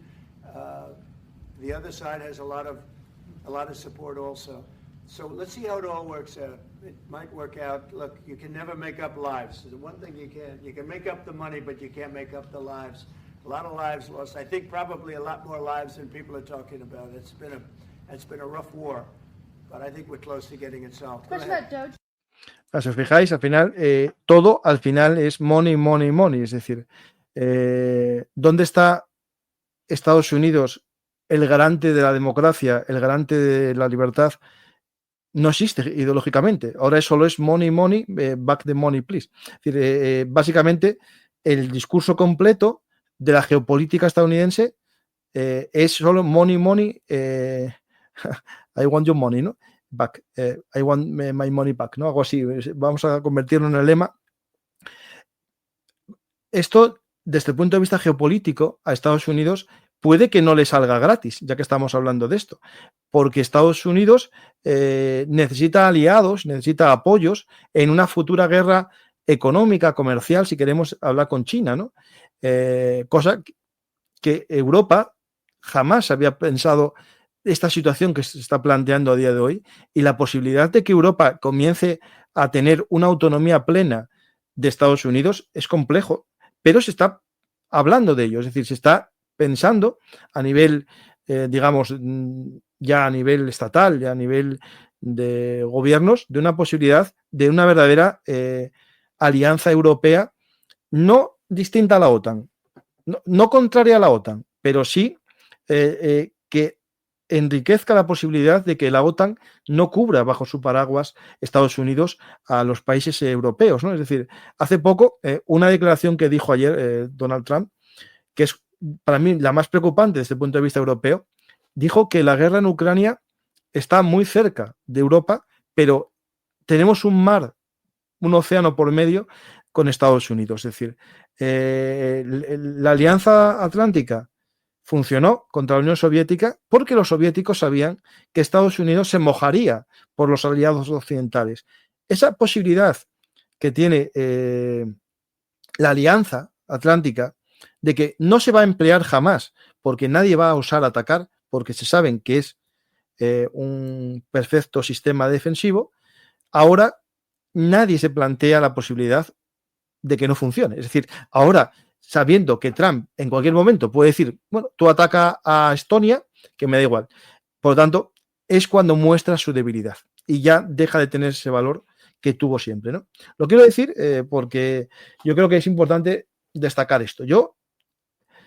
The other side has a lot of support also. So let's see how it all works out. It might work out. Look, you can never make up lives. The one thing you can make up the money, but you can't make up the lives. A lot of lives lost. I think probably a lot more lives than people are talking about. It's been a rough war, but I think we're close to getting it solved. Si os fijáis, al final, todo al final es money, money, money. Es decir, ¿dónde está Estados Unidos, el garante de la democracia, el garante de la libertad? No existe ideológicamente. Ahora solo es money, money, back the money, please. Es decir, básicamente, el discurso completo de la geopolítica estadounidense es solo money, money, I want your money, ¿no? Back, I want my money back, ¿no? Algo así. Vamos a convertirlo en el lema. Esto, desde el punto de vista geopolítico, a Estados Unidos puede que no le salga gratis, ya que estamos hablando de esto, porque Estados Unidos necesita aliados, necesita apoyos en una futura guerra económica, comercial, si queremos hablar con China, ¿no? Cosa que Europa jamás había pensado esta situación que se está planteando a día de hoy y la posibilidad de que Europa comience a tener una autonomía plena de Estados Unidos es complejo, pero se está hablando de ello, es decir, se está pensando a nivel, digamos, ya a nivel estatal, ya a nivel de gobiernos, de una posibilidad de una verdadera alianza europea, no distinta a la OTAN, no contraria a la OTAN, pero sí que enriquezca la posibilidad de que la OTAN no cubra bajo su paraguas Estados Unidos a los países europeos, ¿no? Es decir, hace poco, una declaración que dijo ayer Donald Trump, que es para mí la más preocupante desde el punto de vista europeo, dijo que la guerra en Ucrania está muy cerca de Europa, pero tenemos un mar, un océano por medio con Estados Unidos. Es decir, la Alianza Atlántica funcionó contra la Unión Soviética porque los soviéticos sabían que Estados Unidos se mojaría por los aliados occidentales. Esa posibilidad que tiene la Alianza Atlántica de que no se va a emplear jamás porque nadie va a osar atacar porque se saben que es un perfecto sistema defensivo, ahora nadie se plantea la posibilidad de que no funcione. Es decir, ahora, sabiendo que Trump en cualquier momento puede decir, bueno, tú ataca a Estonia, que me da igual. Por lo tanto, es cuando muestra su debilidad y ya deja de tener ese valor que tuvo siempre, ¿no? Lo quiero decir porque yo creo que es importante destacar esto. Yo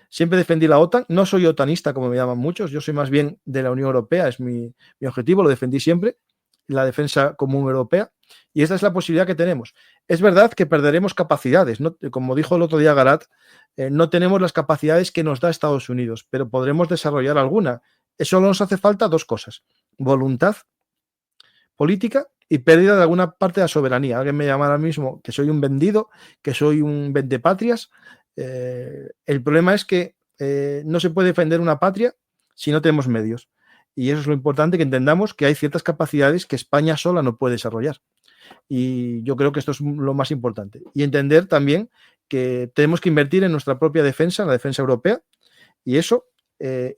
siempre defendí la OTAN, no soy otanista como me llaman muchos, yo soy más bien de la Unión Europea, es mi objetivo, lo defendí siempre, la defensa común europea, y esta es la posibilidad que tenemos. Es verdad que perderemos capacidades, ¿no? Como dijo el otro día Garat, no tenemos las capacidades que nos da Estados Unidos, pero podremos desarrollar alguna. Solo nos hace falta dos cosas, voluntad política y pérdida de alguna parte de la soberanía. Alguien me llama ahora mismo que soy un vendido, que soy un vendepatrias. El problema es que no se puede defender una patria si no tenemos medios. Y eso es lo importante, que entendamos que hay ciertas capacidades que España sola no puede desarrollar. Y yo creo que esto es lo más importante. Y entender también que tenemos que invertir en nuestra propia defensa, en la defensa europea, y eso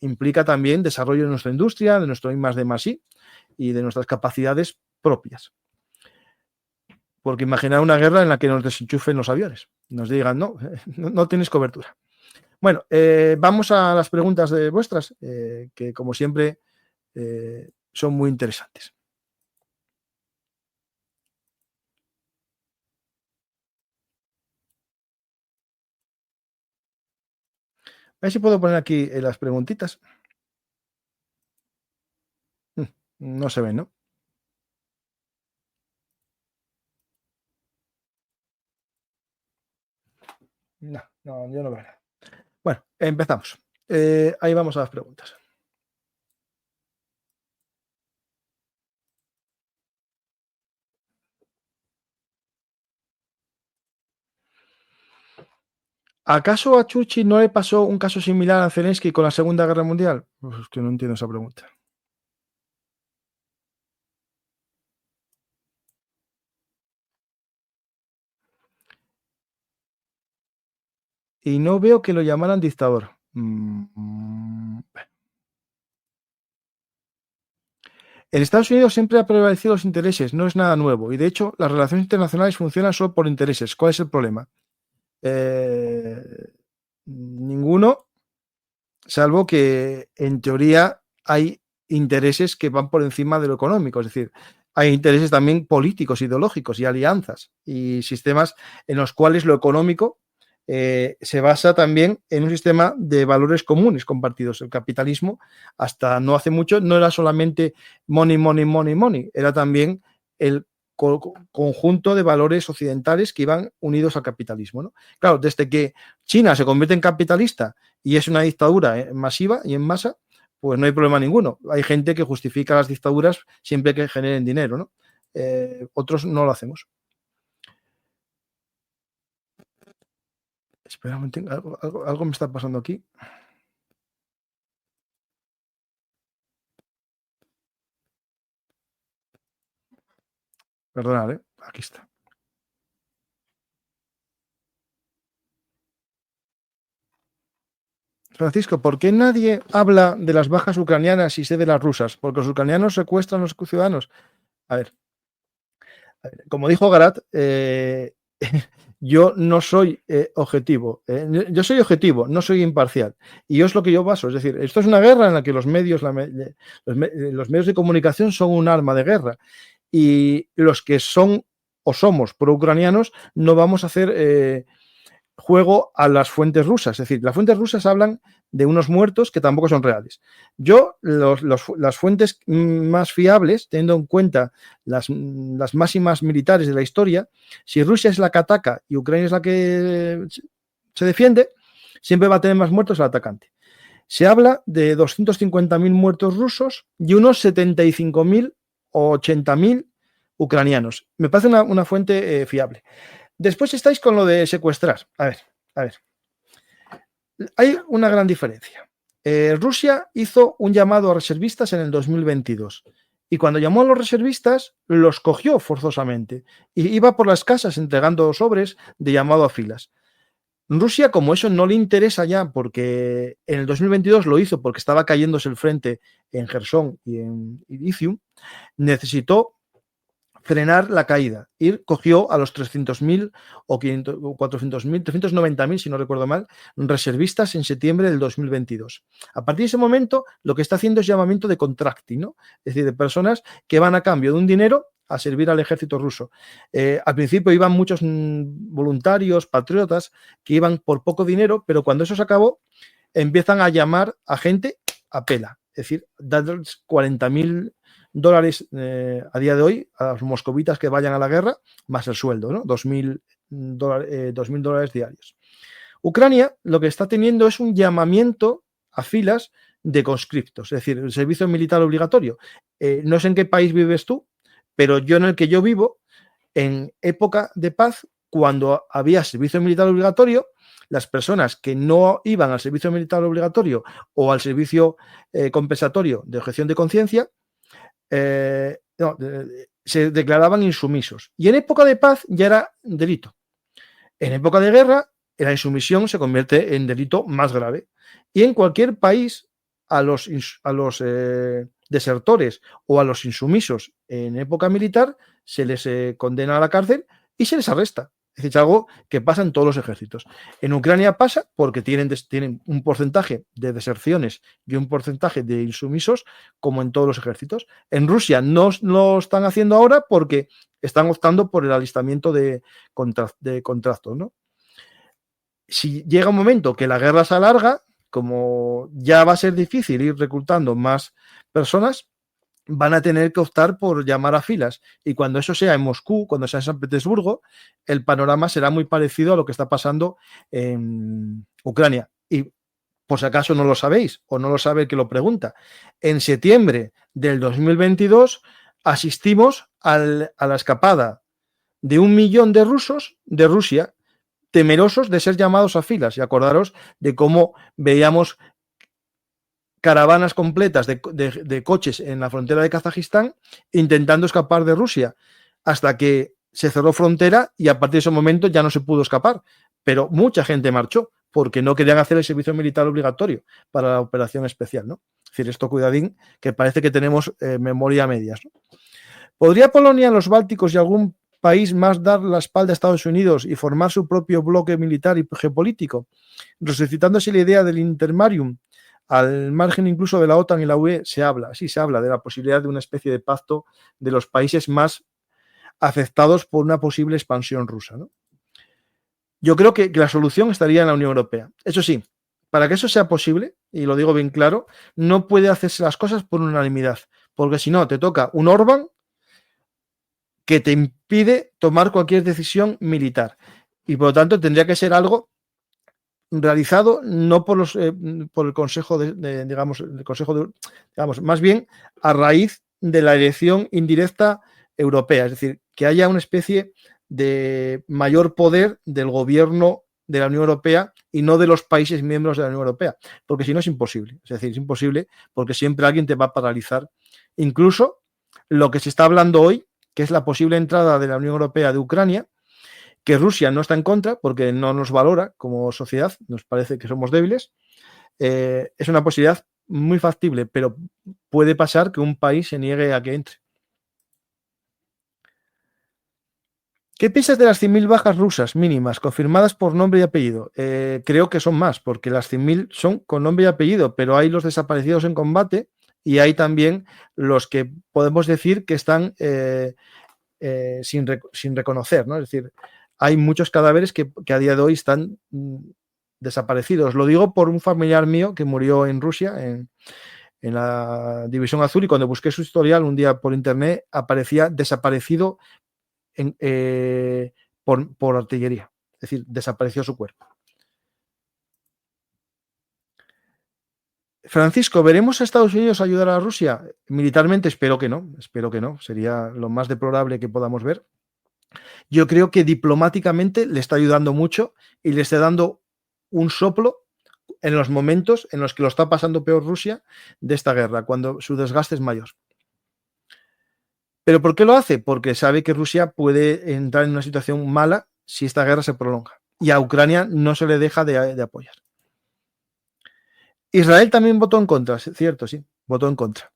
implica también desarrollo de nuestra industria, de nuestro I+D+I y de nuestras capacidades propias. Porque imaginar una guerra en la que nos desenchufen los aviones, nos digan, no tienes cobertura. Bueno, vamos a las preguntas de vuestras, que como siempre son muy interesantes. A ver si puedo poner aquí las preguntitas. No se ven, ¿no? No, yo no veo nada. Bueno, empezamos. Ahí vamos a las preguntas. ¿Acaso a Churchill no le pasó un caso similar a Zelensky con la Segunda Guerra Mundial? Pues es que no entiendo esa pregunta. Y no veo que lo llamaran dictador. En Estados Unidos siempre ha prevalecido los intereses, no es nada nuevo. Y de hecho, las relaciones internacionales funcionan solo por intereses. ¿Cuál es el problema? Ninguno, salvo que en teoría hay intereses que van por encima de lo económico. Es decir, hay intereses también políticos, ideológicos y alianzas y sistemas en los cuales lo económico se basa también en un sistema de valores comunes compartidos. El capitalismo, hasta no hace mucho, no era solamente money, money, money, money, era también el conjunto de valores occidentales que iban unidos al capitalismo, ¿no? Claro, desde que China se convierte en capitalista y es una dictadura masiva y en masa, pues no hay problema ninguno. Hay gente que justifica las dictaduras siempre que generen dinero, ¿no? Otros no lo hacemos. Espera un momento, algo me está pasando aquí. Perdonad, aquí está. Francisco, ¿por qué nadie habla de las bajas ucranianas y sé de las rusas? Porque los ucranianos secuestran a los ciudadanos. A ver, como dijo Garat, yo no soy objetivo. Yo soy objetivo, no soy imparcial. Y es lo que yo baso. Es decir, esto es una guerra en la que los medios de comunicación son un arma de guerra. Y los que son o somos pro-ucranianos no vamos a hacer juego a las fuentes rusas. Es decir, las fuentes rusas hablan de unos muertos que tampoco son reales. Yo, las fuentes más fiables, teniendo en cuenta las máximas militares de la historia, si Rusia es la que ataca y Ucrania es la que se defiende, siempre va a tener más muertos el atacante. Se habla de 250.000 muertos rusos y unos 75.000 o 80.000 ucranianos. Me parece una fuente fiable. Después estáis con lo de secuestrar. A ver. Hay una gran diferencia. Rusia hizo un llamado a reservistas en el 2022 y cuando llamó a los reservistas los cogió forzosamente y iba por las casas entregando sobres de llamado a filas. Rusia, como eso no le interesa ya, porque en el 2022 lo hizo porque estaba cayéndose el frente en Gerson y en Izium, necesitó frenar la caída. Y cogió a los 300.000 o 400.000, 390.000, si no recuerdo mal, reservistas en septiembre del 2022. A partir de ese momento, lo que está haciendo es llamamiento de contracting, ¿no? Es decir, de personas que van a cambio de un dinero a servir al ejército ruso. Al principio iban muchos voluntarios, patriotas, que iban por poco dinero, pero cuando eso se acabó, empiezan a llamar a gente a pela. Es decir, darles 40.000 dólares a día de hoy a los moscovitas que vayan a la guerra, más el sueldo, ¿no? 2.000 dólares diarios. Ucrania lo que está teniendo es un llamamiento a filas de conscriptos, es decir, el servicio militar obligatorio. No sé en qué país vives tú, pero yo en el que yo vivo, en época de paz, cuando había servicio militar obligatorio, las personas que no iban al servicio militar obligatorio o al servicio compensatorio de objeción de conciencia, se declaraban insumisos. Y en época de paz ya era delito. En época de guerra, la insumisión se convierte en delito más grave. Y en cualquier país, a los desertores o a los insumisos en época militar, se les condena a la cárcel y se les arresta. Es decir, es algo que pasa en todos los ejércitos. En Ucrania pasa porque tienen un porcentaje de deserciones y un porcentaje de insumisos como en todos los ejércitos. En Rusia no lo están haciendo ahora porque están optando por el alistamiento de contratos, ¿no? Si llega un momento que la guerra se alarga, como ya va a ser difícil ir reclutando más personas, van a tener que optar por llamar a filas. Y cuando eso sea en Moscú, cuando sea en San Petersburgo, el panorama será muy parecido a lo que está pasando en Ucrania. Y por si acaso no lo sabéis o no lo sabe el que lo pregunta, en septiembre del 2022 asistimos a la escapada de 1 millón de rusos de Rusia temerosos de ser llamados a filas. Y acordaros de cómo veíamos caravanas completas de coches en la frontera de Kazajistán intentando escapar de Rusia, hasta que se cerró frontera y a partir de ese momento ya no se pudo escapar. Pero mucha gente marchó porque no querían hacer el servicio militar obligatorio para la operación especial, ¿no? Es decir, esto cuidadín, que parece que tenemos memoria a medias, ¿no? ¿Podría Polonia, los Bálticos y algún país más dar la espalda a Estados Unidos y formar su propio bloque militar y geopolítico, resucitándose la idea del intermarium? Al margen incluso de la OTAN y la UE se habla de la posibilidad de una especie de pacto de los países más afectados por una posible expansión rusa, ¿no? Yo creo que la solución estaría en la Unión Europea. Eso sí, para que eso sea posible, y lo digo bien claro, no puede hacerse las cosas por unanimidad, porque si no, te toca un Orbán que te impide tomar cualquier decisión militar. Y por lo tanto tendría que ser algo realizado no por el Consejo digamos, más bien a raíz de la elección indirecta europea, es decir, que haya una especie de mayor poder del gobierno de la Unión Europea y no de los países miembros de la Unión Europea, porque si no es imposible, es decir, es imposible porque siempre alguien te va a paralizar. Incluso lo que se está hablando hoy, que es la posible entrada de la Unión Europea de Ucrania, que Rusia no está en contra porque no nos valora como sociedad, nos parece que somos débiles, es una posibilidad muy factible, pero puede pasar que un país se niegue a que entre. ¿Qué piensas de las 100.000 bajas rusas mínimas confirmadas por nombre y apellido? Creo que son más, porque las 100.000 son con nombre y apellido, pero hay los desaparecidos en combate y hay también los que podemos decir que están sin reconocer, ¿no? Es decir, hay muchos cadáveres que a día de hoy están desaparecidos. Lo digo por un familiar mío que murió en Rusia, en la División Azul, y cuando busqué su historial un día por internet aparecía desaparecido por artillería. Es decir, desapareció su cuerpo. Francisco, ¿veremos a Estados Unidos ayudar a Rusia? Militarmente espero que no, sería lo más deplorable que podamos ver. Yo creo que diplomáticamente le está ayudando mucho y le está dando un soplo en los momentos en los que lo está pasando peor Rusia de esta guerra, cuando su desgaste es mayor. ¿Pero por qué lo hace? Porque sabe que Rusia puede entrar en una situación mala si esta guerra se prolonga. Y a Ucrania no se le deja de apoyar. Israel también votó en contra, cierto, sí, votó en contra.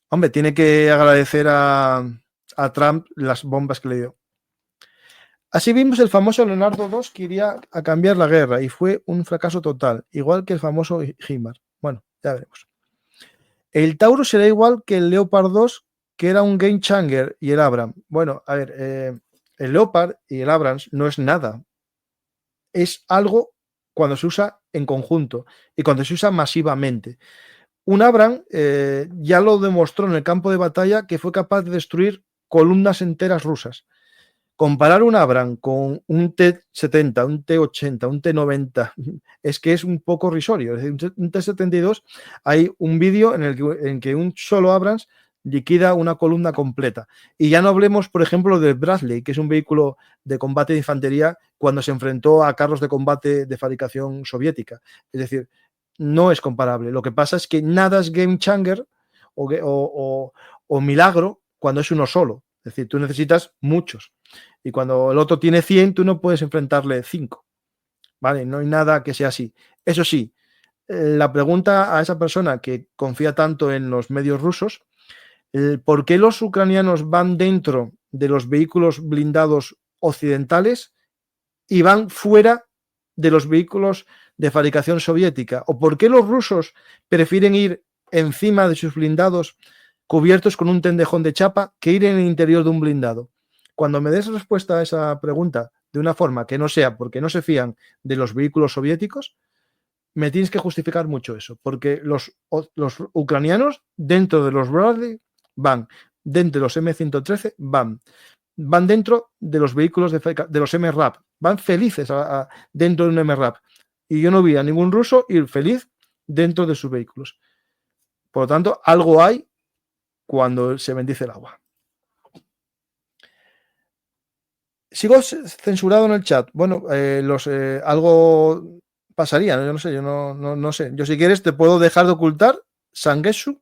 Hombre, tiene que agradecer a Trump las bombas que le dio. Así vimos el famoso Leonardo II que iría a cambiar la guerra y fue un fracaso total, igual que el famoso Himar. Bueno, ya veremos. El Taurus será igual que el Leopard 2, que era un game changer, y el Abrams. Bueno, a ver, el Leopard y el Abrams no es nada. Es algo cuando se usa en conjunto y cuando se usa masivamente. Un Abrams ya lo demostró en el campo de batalla que fue capaz de destruir columnas enteras rusas. Comparar un Abrams con un T-70, un T-80, un T-90, es que es un poco risorio. Es decir, un T-72, hay un vídeo en que un solo Abrams liquida una columna completa. Y ya no hablemos, por ejemplo, del Bradley, que es un vehículo de combate de infantería cuando se enfrentó a carros de combate de fabricación soviética. Es decir, no es comparable. Lo que pasa es que nada es game changer o milagro cuando es uno solo. Es decir, tú necesitas muchos. Y cuando el otro tiene 100, tú no puedes enfrentarle 5. ¿Vale? No hay nada que sea así. Eso sí, la pregunta a esa persona que confía tanto en los medios rusos, ¿por qué los ucranianos van dentro de los vehículos blindados occidentales y van fuera de los vehículos de fabricación soviética? ¿O por qué los rusos prefieren ir encima de sus blindados cubiertos con un tendejón de chapa que ir en el interior de un blindado? Cuando me des respuesta a esa pregunta de una forma que no sea porque no se fían de los vehículos soviéticos, me tienes que justificar mucho eso, porque los ucranianos dentro de los Bradley van, dentro de los M113 van dentro de los vehículos de los MRAP, van felices dentro de un MRAP. Y yo no vi a ningún ruso ir feliz dentro de sus vehículos. Por lo tanto, algo hay cuando se bendice el agua. Sigo censurado en el chat. Bueno, algo pasaría, ¿no? Yo no sé, yo no sé. Yo si quieres te puedo dejar de ocultar, Sangesu,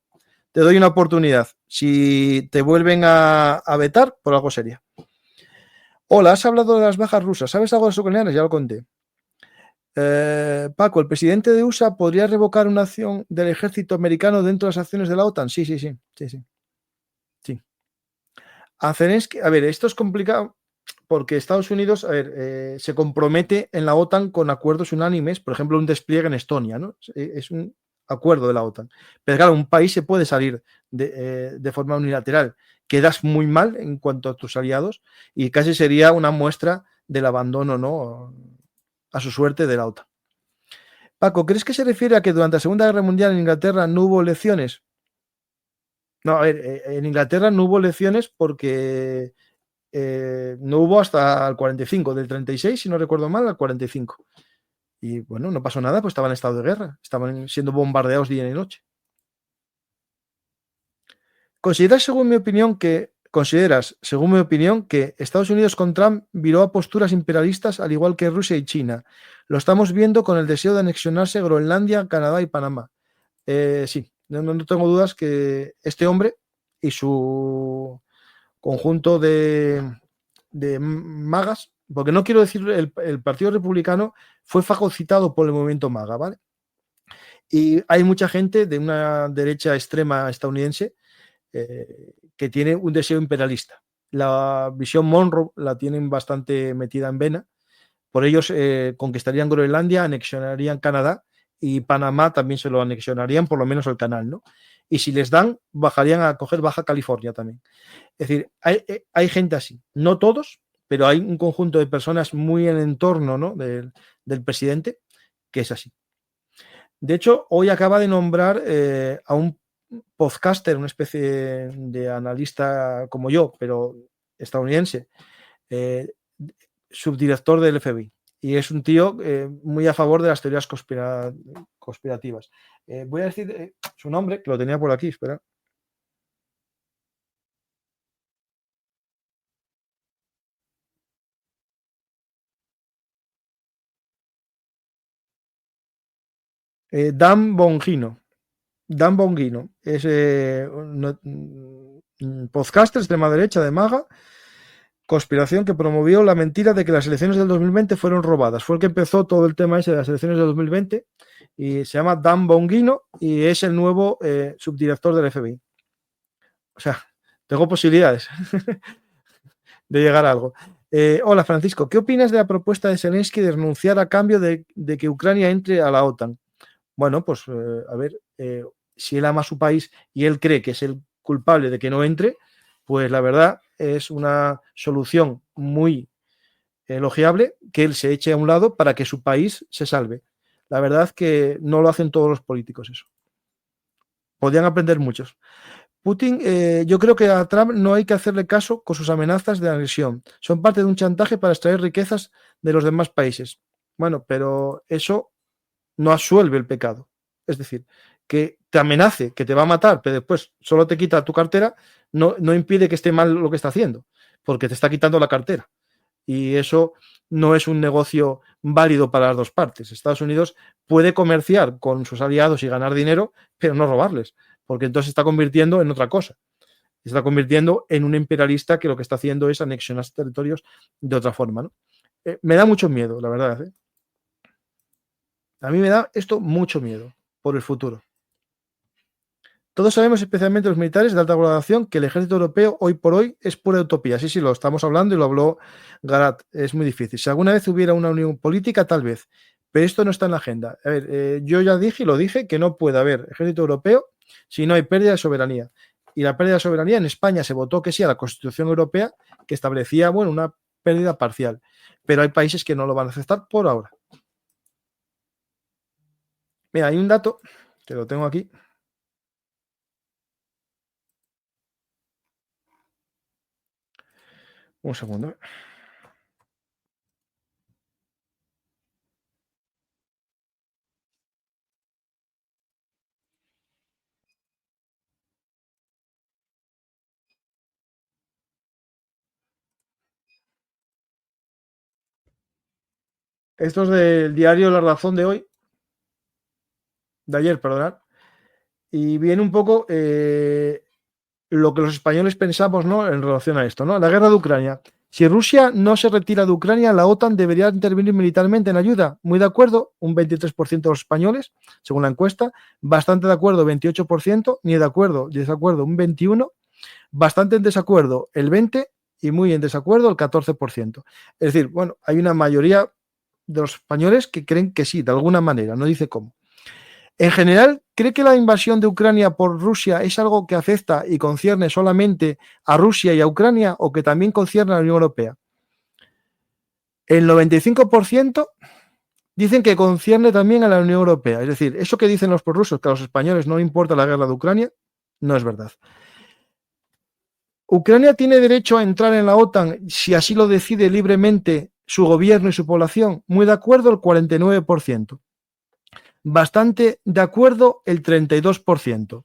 te doy una oportunidad. Si te vuelven a vetar, por algo sería. Hola, has hablado de las bajas rusas. ¿Sabes algo de los ucranianos? Ya lo conté. Paco, ¿el presidente de USA podría revocar una acción del ejército americano dentro de las acciones de la OTAN? Sí, sí, sí, sí, sí, sí. A Zelensky, a ver, esto es complicado porque Estados Unidos, a ver, se compromete en la OTAN con acuerdos unánimes, por ejemplo, un despliegue en Estonia, ¿no? Es un acuerdo de la OTAN. Pero claro, un país se puede salir de forma unilateral. Quedas muy mal en cuanto a tus aliados y casi sería una muestra del abandono, ¿no? A su suerte de la OTAN. Paco, ¿crees que se refiere a que durante la Segunda Guerra Mundial en Inglaterra no hubo elecciones? No, a ver, en Inglaterra no hubo elecciones porque no hubo hasta el 45, del 36, si no recuerdo mal, al 45. Y bueno, no pasó nada, pues estaban en estado de guerra, estaban siendo bombardeados día y noche. ¿Consideras, según mi opinión, que Estados Unidos con Trump viró a posturas imperialistas al igual que Rusia y China? Lo estamos viendo con el deseo de anexionarse Groenlandia, Canadá y Panamá. Sí, no tengo dudas que este hombre y su conjunto de magas, porque no quiero decir el Partido Republicano fue fagocitado por el movimiento maga, ¿vale? Y hay mucha gente de una derecha extrema estadounidense que tiene un deseo imperialista. La visión Monroe la tienen bastante metida en vena. Por ellos conquistarían Groenlandia, anexionarían Canadá y Panamá también se lo anexionarían, por lo menos el canal, ¿no? Y si les dan, bajarían a coger Baja California también. Es decir, hay gente así, no todos, pero hay un conjunto de personas muy en el entorno, ¿no? del presidente que es así. De hecho, hoy acaba de nombrar a un podcaster, una especie de analista como yo, pero estadounidense, eh, subdirector del FBI. Y es un tío muy a favor de las teorías conspirativas. Voy a decir su nombre, que lo tenía por aquí, espera. Dan Bongino. Dan Bongino es podcaster extrema derecha de Maga, conspiración que promovió la mentira de que las elecciones del 2020 fueron robadas. Fue el que empezó todo el tema ese de las elecciones del 2020 y se llama Dan Bongino y es el nuevo subdirector del FBI. O sea, tengo posibilidades de llegar a algo. Hola Francisco, ¿qué opinas de la propuesta de Zelensky de renunciar a cambio de que Ucrania entre a la OTAN? Bueno, pues a ver, si él ama a su país y él cree que es el culpable de que no entre, pues la verdad es una solución muy elogiable que él se eche a un lado para que su país se salve. La verdad que no lo hacen todos los políticos eso. Podrían aprender muchos. Putin, yo creo que a Trump no hay que hacerle caso con sus amenazas de agresión. Son parte de un chantaje para extraer riquezas de los demás países. Bueno, pero eso no absuelve el pecado. Es decir, que te amenace, que te va a matar, pero después solo te quita tu cartera, no impide que esté mal lo que está haciendo, porque te está quitando la cartera. Y eso no es un negocio válido para las dos partes. Estados Unidos puede comerciar con sus aliados y ganar dinero, pero no robarles, porque entonces se está convirtiendo en otra cosa. Se está convirtiendo en un imperialista que lo que está haciendo es anexionar territorios de otra forma. ¿No? Me da mucho miedo, la verdad. ¿eh? A mí me da esto mucho miedo por el futuro. Todos sabemos, especialmente los militares de alta graduación, que el ejército europeo hoy por hoy es pura utopía. Sí, sí, lo estamos hablando y lo habló Garat. Es muy difícil. Si alguna vez hubiera una unión política, tal vez. Pero esto no está en la agenda. A ver, yo ya dije y lo dije que no puede haber ejército europeo si no hay pérdida de soberanía. Y la pérdida de soberanía en España se votó que sí a la Constitución Europea, que establecía, bueno, una pérdida parcial. Pero hay países que no lo van a aceptar por ahora. Mira, hay un dato que lo tengo aquí. Un segundo. Esto es del diario La Razón de hoy, de ayer, perdonad, y viene un poco lo que los españoles pensamos, ¿no?, en relación a esto, ¿no? La guerra de Ucrania. Si Rusia no se retira de Ucrania, la OTAN debería intervenir militarmente en ayuda. Muy de acuerdo, un 23% de los españoles, según la encuesta. Bastante de acuerdo, 28%. Ni de acuerdo, desacuerdo, un 21%. Bastante en desacuerdo, el 20%. Y muy en desacuerdo, el 14%. Es decir, bueno, hay una mayoría de los españoles que creen que sí, de alguna manera, no dice cómo. En general, ¿cree que la invasión de Ucrania por Rusia es algo que afecta y concierne solamente a Rusia y a Ucrania o que también concierne a la Unión Europea? El 95% dicen que concierne también a la Unión Europea. Es decir, eso que dicen los prorrusos, que a los españoles no importa la guerra de Ucrania, no es verdad. ¿Ucrania tiene derecho a entrar en la OTAN si así lo decide libremente su gobierno y su población? Muy de acuerdo, el 49%. Bastante de acuerdo, el 32%.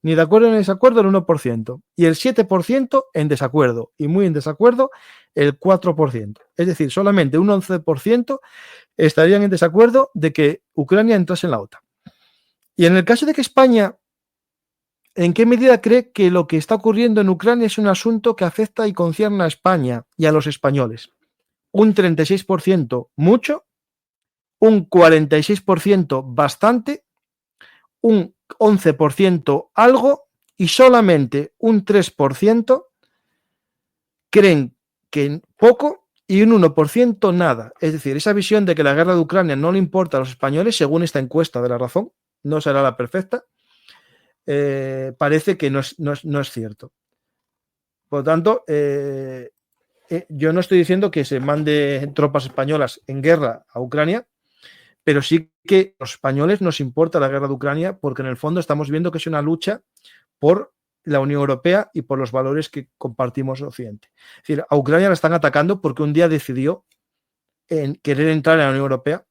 Ni de acuerdo ni desacuerdo, el 1%. Y el 7% en desacuerdo. Y muy en desacuerdo, el 4%. Es decir, solamente un 11% estarían en desacuerdo de que Ucrania entrase en la OTAN. Y en el caso de que España, ¿en qué medida cree que lo que está ocurriendo en Ucrania es un asunto que afecta y concierne a España y a los españoles? Un 36% mucho, un 46% bastante, un 11% algo y solamente un 3% creen que poco y un 1% nada. Es decir, esa visión de que la guerra de Ucrania no le importa a los españoles, según esta encuesta de La Razón, no será la perfecta, parece que no es cierto. Por lo tanto, yo no estoy diciendo que se mande tropas españolas en guerra a Ucrania, pero sí que a los españoles nos importa la guerra de Ucrania porque en el fondo estamos viendo que es una lucha por la Unión Europea y por los valores que compartimos en Occidente. Es decir, a Ucrania la están atacando porque un día decidió querer entrar en la Unión Europea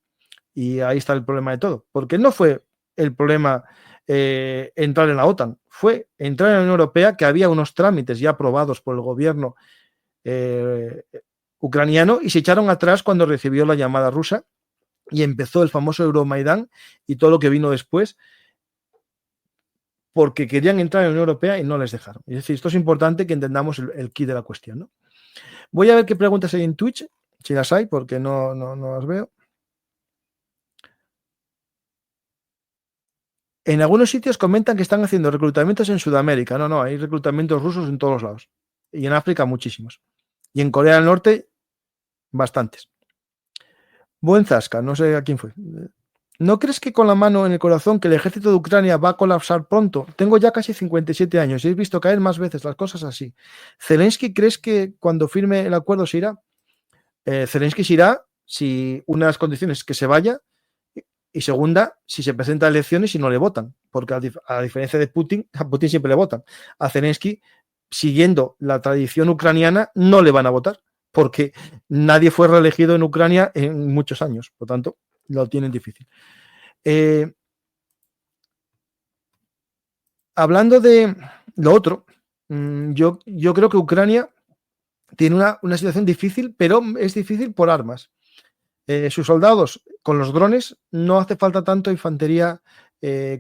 y ahí está el problema de todo. Porque no fue el problema entrar en la OTAN, fue entrar en la Unión Europea, que había unos trámites ya aprobados por el gobierno ucraniano y se echaron atrás cuando recibió la llamada rusa y empezó el famoso Euromaidán y todo lo que vino después, porque querían entrar en la Unión Europea y no les dejaron. Es decir, esto es importante que entendamos el quid de la cuestión, ¿no? Voy a ver qué preguntas hay en Twitch, si las hay, porque no las veo. En algunos sitios comentan que están haciendo reclutamientos en Sudamérica. No, hay reclutamientos rusos en todos lados. Y en África muchísimos. Y en Corea del Norte, bastantes. Buen zasca, no sé a quién fue. ¿No crees que con la mano en el corazón que el ejército de Ucrania va a colapsar pronto? Tengo ya casi 57 años y he visto caer más veces las cosas así. ¿Zelensky crees que cuando firme el acuerdo se irá? Zelensky se irá si una de las condiciones es que se vaya y segunda, si se presenta a elecciones y no le votan. Porque a diferencia de Putin, a Putin siempre le votan. A Zelensky, siguiendo la tradición ucraniana, no le van a votar porque nadie fue reelegido en Ucrania en muchos años. Por tanto, lo tienen difícil. Hablando de lo otro, yo creo que Ucrania tiene una situación difícil, pero es difícil por armas. Sus soldados con los drones no hace falta tanto infantería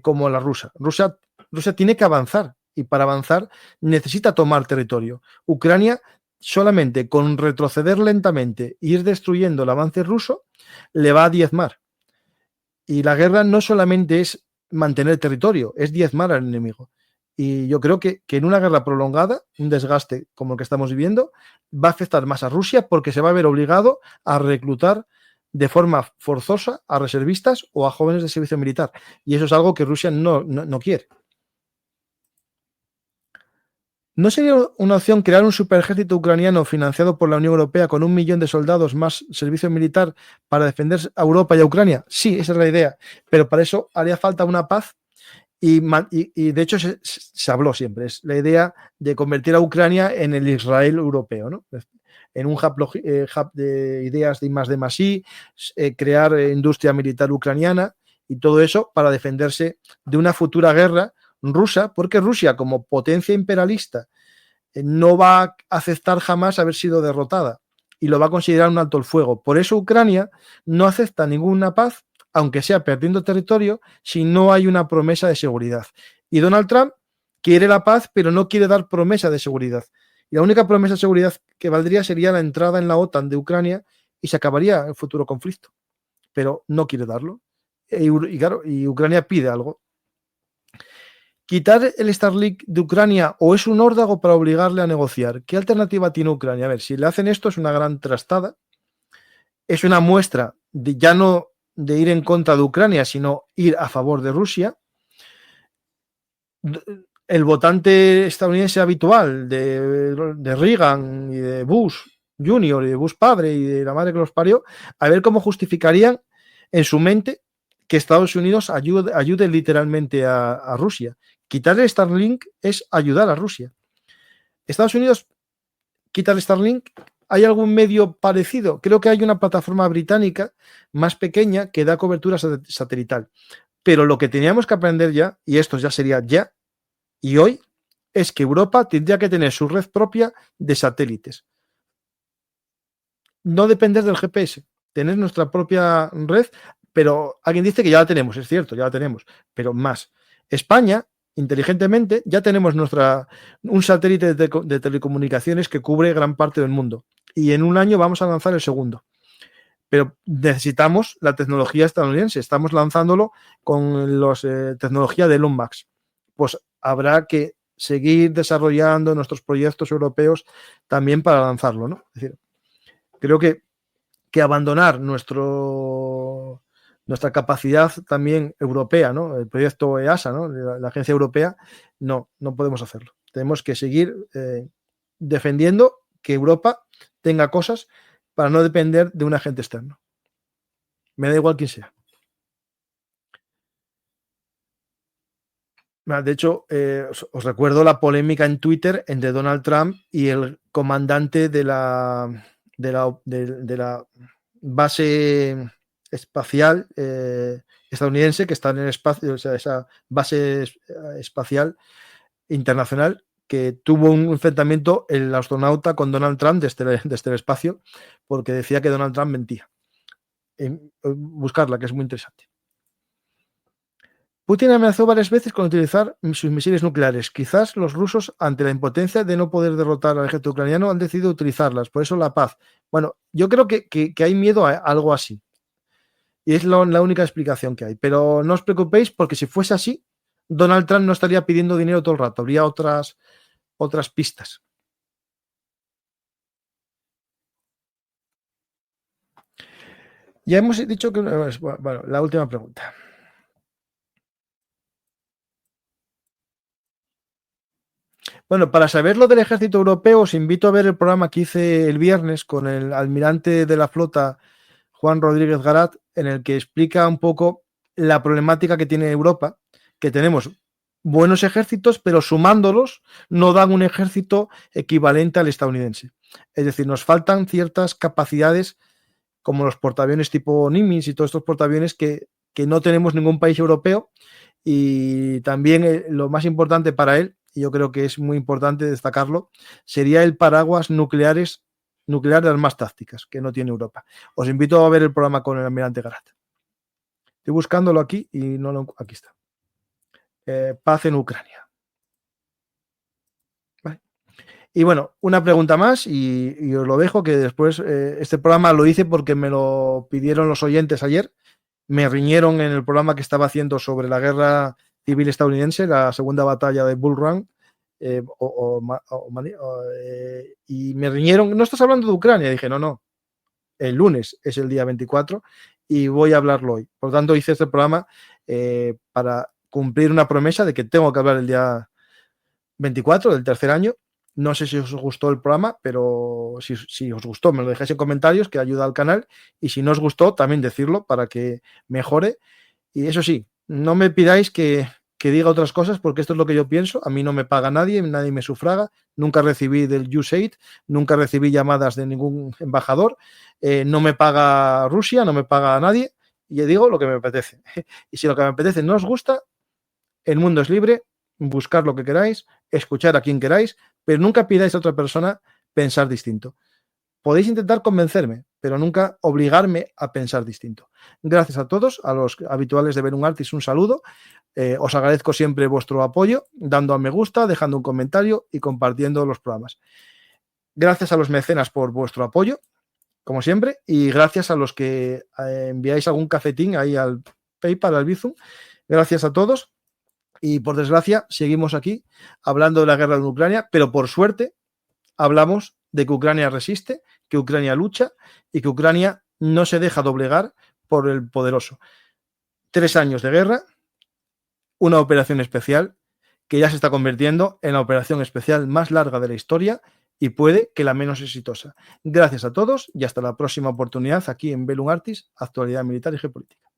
como la rusa. Rusia tiene que avanzar y para avanzar necesita tomar territorio. Ucrania solamente con retroceder lentamente e ir destruyendo el avance ruso le va a diezmar. Y la guerra no solamente es mantener territorio, es diezmar al enemigo. Y yo creo que en una guerra prolongada, un desgaste como el que estamos viviendo, va a afectar más a Rusia porque se va a ver obligado a reclutar de forma forzosa a reservistas o a jóvenes de servicio militar. Y eso es algo que Rusia no quiere. ¿No sería una opción crear un superejército ucraniano financiado por la Unión Europea con 1 millón de soldados más servicio militar para defender a Europa y a Ucrania? Sí, esa es la idea. Pero para eso haría falta una paz y de hecho se habló siempre. Es la idea de convertir a Ucrania en el Israel europeo, ¿no? En un hub de ideas de I+D+I, crear industria militar ucraniana y todo eso para defenderse de una futura guerra rusa, porque Rusia, como potencia imperialista, no va a aceptar jamás haber sido derrotada. y lo va a considerar un alto el fuego. Por eso Ucrania no acepta ninguna paz, aunque sea perdiendo territorio, si no hay una promesa de seguridad. Y Donald Trump quiere la paz, pero no quiere dar promesa de seguridad. Y la única promesa de seguridad que valdría sería la entrada en la OTAN de Ucrania y se acabaría el futuro conflicto. Pero no quiere darlo. Y Ucrania pide algo. ¿Quitar el Starlink de Ucrania o es un órdago para obligarle a negociar? ¿Qué alternativa tiene Ucrania? A ver, si le hacen esto es una gran trastada. Es una muestra de ya no de ir en contra de Ucrania, sino ir a favor de Rusia. El votante estadounidense habitual de Reagan y de Bush Jr. y de Bush padre y de la madre que los parió, a ver cómo justificarían en su mente que Estados Unidos ayude literalmente a Rusia. Quitar el Starlink es ayudar a Rusia. Estados Unidos quita el Starlink. ¿Hay algún medio parecido? Creo que hay una plataforma británica más pequeña que da cobertura satelital. Pero lo que teníamos que aprender ya, y esto ya sería ya, y hoy, es que Europa tendría que tener su red propia de satélites. No depender del GPS, tener nuestra propia red, pero alguien dice que ya la tenemos, es cierto, ya la tenemos, pero más. España, inteligentemente, ya tenemos un satélite de telecomunicaciones que cubre gran parte del mundo. Y en un año vamos a lanzar el segundo. Pero necesitamos la tecnología estadounidense. Estamos lanzándolo con la tecnología de Elon Musk. Pues habrá que seguir desarrollando nuestros proyectos europeos también para lanzarlo, ¿no? Es decir, creo que abandonar nuestra capacidad también europea, ¿no? El proyecto EASA, ¿no? La agencia europea, no podemos hacerlo. Tenemos que seguir defendiendo que Europa tenga cosas para no depender de un agente externo. Me da igual quién sea. De hecho, os recuerdo la polémica en Twitter entre Donald Trump y el comandante de la base espacial estadounidense que está en el espacio, o sea, esa base espacial internacional, que tuvo un enfrentamiento el astronauta con Donald Trump desde el espacio, porque decía que Donald Trump mentía. Buscarla, que es muy interesante. Putin amenazó varias veces con utilizar sus misiles nucleares. Quizás los rusos, ante la impotencia de no poder derrotar al ejército ucraniano, han decidido utilizarlas. Por eso la paz. Bueno, yo creo que hay miedo a algo así. Y es la única explicación que hay. Pero no os preocupéis, porque si fuese así, Donald Trump no estaría pidiendo dinero todo el rato. Habría otras pistas. Ya hemos dicho que... Bueno, la última pregunta. Bueno, para saber lo del ejército europeo, os invito a ver el programa que hice el viernes con el almirante de la flota, Juan Rodríguez Garat, en el que explica un poco la problemática que tiene Europa, que tenemos buenos ejércitos, pero sumándolos no dan un ejército equivalente al estadounidense. Es decir, nos faltan ciertas capacidades como los portaaviones tipo Nimitz y todos estos portaaviones que no tenemos ningún país europeo. Y también lo más importante para él, y yo creo que es muy importante destacarlo, sería el paraguas nuclear de armas tácticas que no tiene Europa. Os invito a ver el programa con el almirante Garat. Estoy buscándolo aquí y no lo... Aquí está. Paz en Ucrania. Vale. Y bueno, una pregunta más y os lo dejo, que después este programa lo hice porque me lo pidieron los oyentes ayer. Me riñeron en el programa que estaba haciendo sobre la guerra civil estadounidense, la segunda batalla de Bull Run, y me riñeron. ¿No estás hablando de Ucrania? Dije, no, el lunes es el día 24 y voy a hablarlo hoy. Por lo tanto, hice este programa para cumplir una promesa de que tengo que hablar el día 24 del tercer año. No sé si os gustó el programa, pero si os gustó, me lo dejáis en comentarios, que ayuda al canal. Y si no os gustó, también decirlo para que mejore. Y eso sí, no me pidáis que diga otras cosas, porque esto es lo que yo pienso. A mí no me paga nadie me sufraga. Nunca recibí del USAID, nunca recibí llamadas de ningún embajador. No me paga Rusia, no me paga nadie. Y digo lo que me apetece. Y si lo que me apetece no os gusta, el mundo es libre. Buscar lo que queráis, escuchar a quien queráis, pero nunca pidáis a otra persona pensar distinto. Podéis intentar convencerme, pero nunca obligarme a pensar distinto. Gracias a todos, a los habituales de Bellum Artis, un saludo. Os agradezco siempre vuestro apoyo, dando a me gusta, dejando un comentario y compartiendo los programas. Gracias a los mecenas por vuestro apoyo, como siempre, y gracias a los que enviáis algún cafetín ahí al PayPal, al Bizum. Gracias a todos. Y por desgracia, seguimos aquí hablando de la guerra de Ucrania, pero por suerte hablamos de que Ucrania resiste, que Ucrania lucha y que Ucrania no se deja doblegar por el poderoso. 3 años de guerra, una operación especial que ya se está convirtiendo en la operación especial más larga de la historia y puede que la menos exitosa. Gracias a todos y hasta la próxima oportunidad aquí en Bellum Artis, Actualidad Militar y Geopolítica.